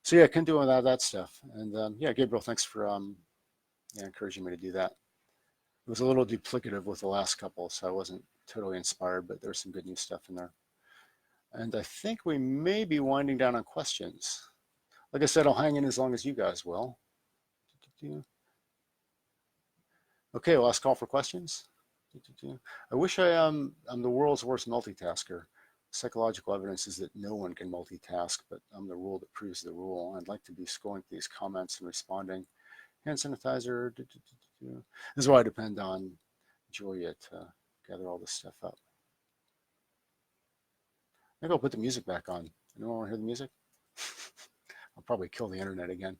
So yeah, I can do all that stuff. And yeah, Gabriel, thanks for encouraging me to do that. It was a little duplicative with the last couple, so I wasn't totally inspired, but there's some good new stuff in there. And I think we may be winding down on questions. Like I said, I'll hang in as long as you guys will. Okay, last call for questions. I wish I'm the world's worst multitasker. Psychological evidence is that no one can multitask, but I'm the rule that proves the rule. I'd like to be scrolling these comments and responding. Hand sanitizer. This is why I depend on Julia to gather all this stuff up. Maybe I'll put the music back on. Anyone want to hear the music? I'll probably kill the internet again.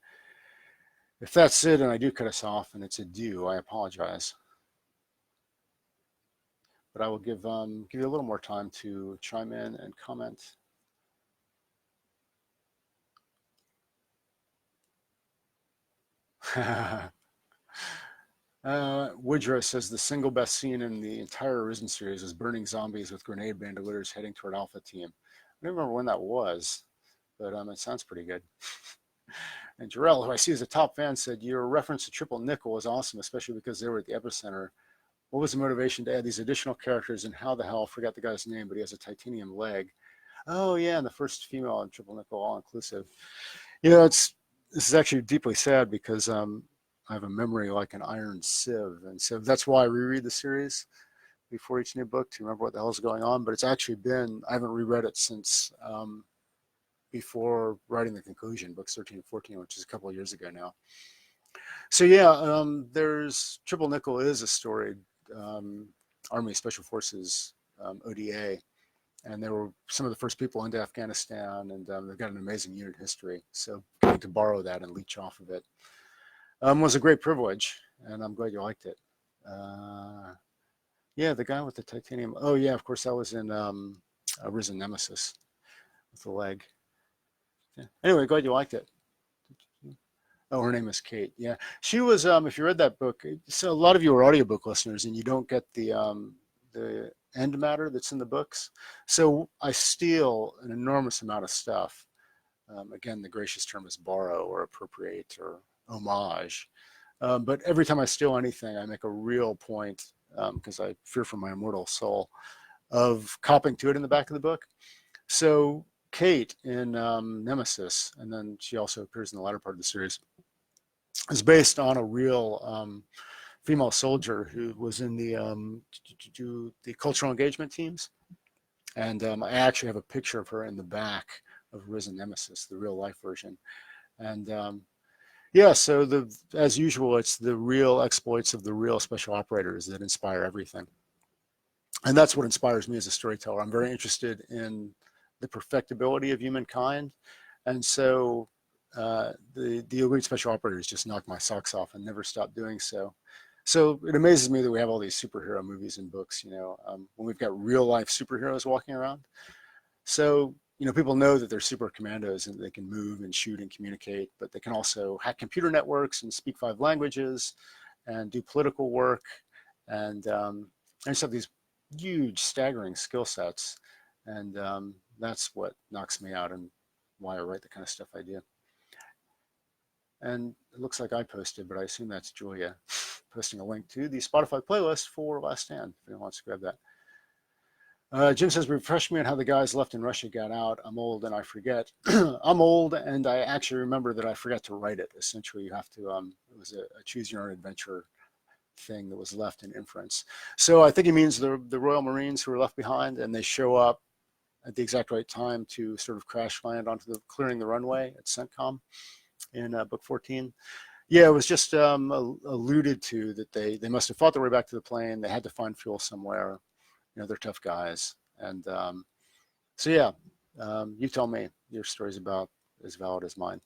If that's it and I do cut us off and it's a do, I apologize. But I will give you a little more time to chime in and comment. Woodrow says the single best scene in the entire Arisen series is burning zombies with grenade bandoliers heading toward Alpha Team. I don't remember when that was, but it sounds pretty good. And Jarrell, who I see as a top fan, said your reference to Triple Nickel was awesome, especially because they were at the epicenter. What was the motivation to add these additional characters, and how the hell, I forgot the guy's name, but he has a titanium leg. Oh yeah, and the first female in Triple Nickel, all inclusive. This is actually deeply sad because I have a memory like an iron sieve, and so that's why I reread the series before each new book to remember what the hell is going on. But it's actually been, I haven't reread it since before writing the conclusion, books 13 and 14, which is a couple of years ago now. So yeah, there's Triple Nickel is a storied Army Special Forces ODA, and they were some of the first people into Afghanistan, and they've got an amazing unit history. So getting to borrow that and leech off of it was a great privilege, and I'm glad you liked it. Yeah, the guy with the titanium. Oh yeah, of course that was in Arisen Nemesis with the leg. Yeah. Anyway, glad you liked it. Oh, her name is Kate. Yeah, she was. If you read that book, so a lot of you are audiobook listeners, and you don't get the end matter that's in the books. So I steal an enormous amount of stuff. Again, the gracious term is borrow or appropriate or homage. But every time I steal anything, I make a real point, because I fear for my immortal soul, of copying to it in the back of the book. So Kate in Nemesis, and then she also appears in the latter part of the series, is based on a real female soldier who was in the cultural engagement teams. And I actually have a picture of her in the back of Arisen Nemesis, the real life version. And yeah, so as usual, it's the real exploits of the real special operators that inspire everything. And that's what inspires me as a storyteller. I'm very interested in the perfectibility of humankind. And so the elite special operators just knock my socks off and never stop doing so. So it amazes me that we have all these superhero movies and books, when we've got real life superheroes walking around. So, people know that they're super commandos and they can move and shoot and communicate, but they can also hack computer networks and speak 5 languages and do political work. And just have these huge, staggering skill sets. And that's what knocks me out and why I write the kind of stuff I do. And it looks like I posted, but I assume that's Julia posting a link to the Spotify playlist for Last Stand, if anyone wants to grab that. Jim says, refresh me on how the guys left in Russia got out. I'm old and I forget. I'm old and I actually remember that I forgot to write it. Essentially, you have to, it was a choose your own adventure thing that was left in inference. So I think he means the Royal Marines who were left behind, and they show up at the exact right time to sort of crash land onto clearing the runway at CENTCOM in book 14. Yeah, it was just alluded to that they must have fought their way back to the plane. They had to find fuel somewhere. They're tough guys. And so, yeah, you tell me. Your story's about as valid as mine.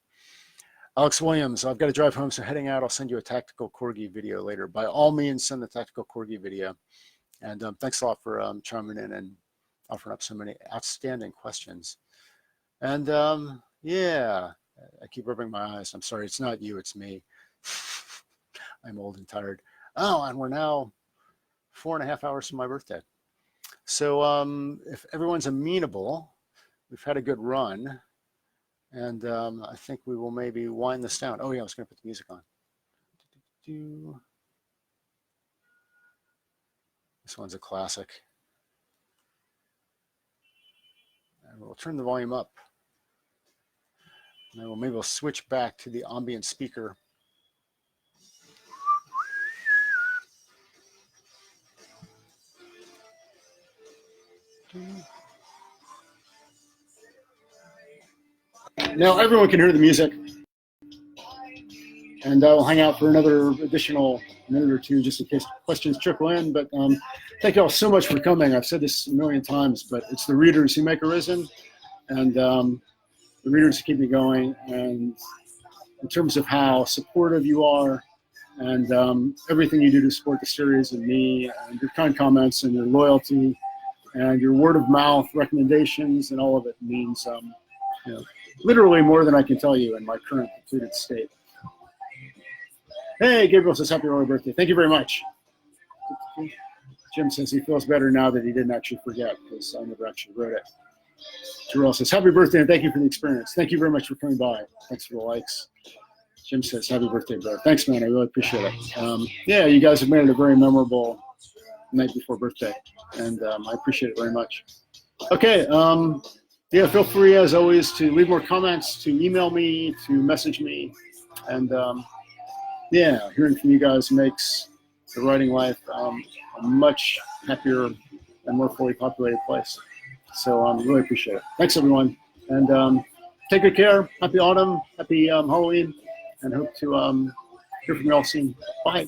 Alex Williams, I've got to drive home, so heading out, I'll send you a tactical corgi video later. By all means, send the tactical corgi video. And thanks a lot for chiming in and offering up so many outstanding questions. And yeah, I keep rubbing my eyes. I'm sorry, it's not you, it's me. I'm old and tired. Oh, and we're now 4.5 hours from my birthday. So if everyone's amenable, we've had a good run. And I think we will maybe wind this down. Oh yeah, I was gonna put the music on. This one's a classic. And we'll turn the volume up. And then maybe we'll switch back to the ambient speaker. Now everyone can hear the music. And I will hang out for another additional minute or two just in case questions trickle in. But thank you all so much for coming. I've said this a million times, but it's the readers who make Arisen, and the readers who keep me going. And in terms of how supportive you are and everything you do to support the series and me, and your kind comments and your loyalty and your word of mouth recommendations, and all of it means literally more than I can tell you in my current depleted state. Hey, Gabriel says happy early birthday. Thank you very much. Jim says he feels better now that he didn't actually forget because I never actually wrote it. Terrell says happy birthday and thank you for the experience. Thank you very much for coming by. Thanks for the likes. Jim says happy birthday, bro. Thanks, man. I really appreciate it. Yeah, you guys have made it a very memorable night before birthday, and I appreciate it very much. Okay. Yeah, feel free as always to leave more comments, to email me, to message me, and yeah, hearing from you guys makes the writing life a much happier and more fully populated place. So really appreciate it. Thanks, everyone. And take good care. Happy autumn. Happy Halloween. And hope to hear from you all soon. Bye.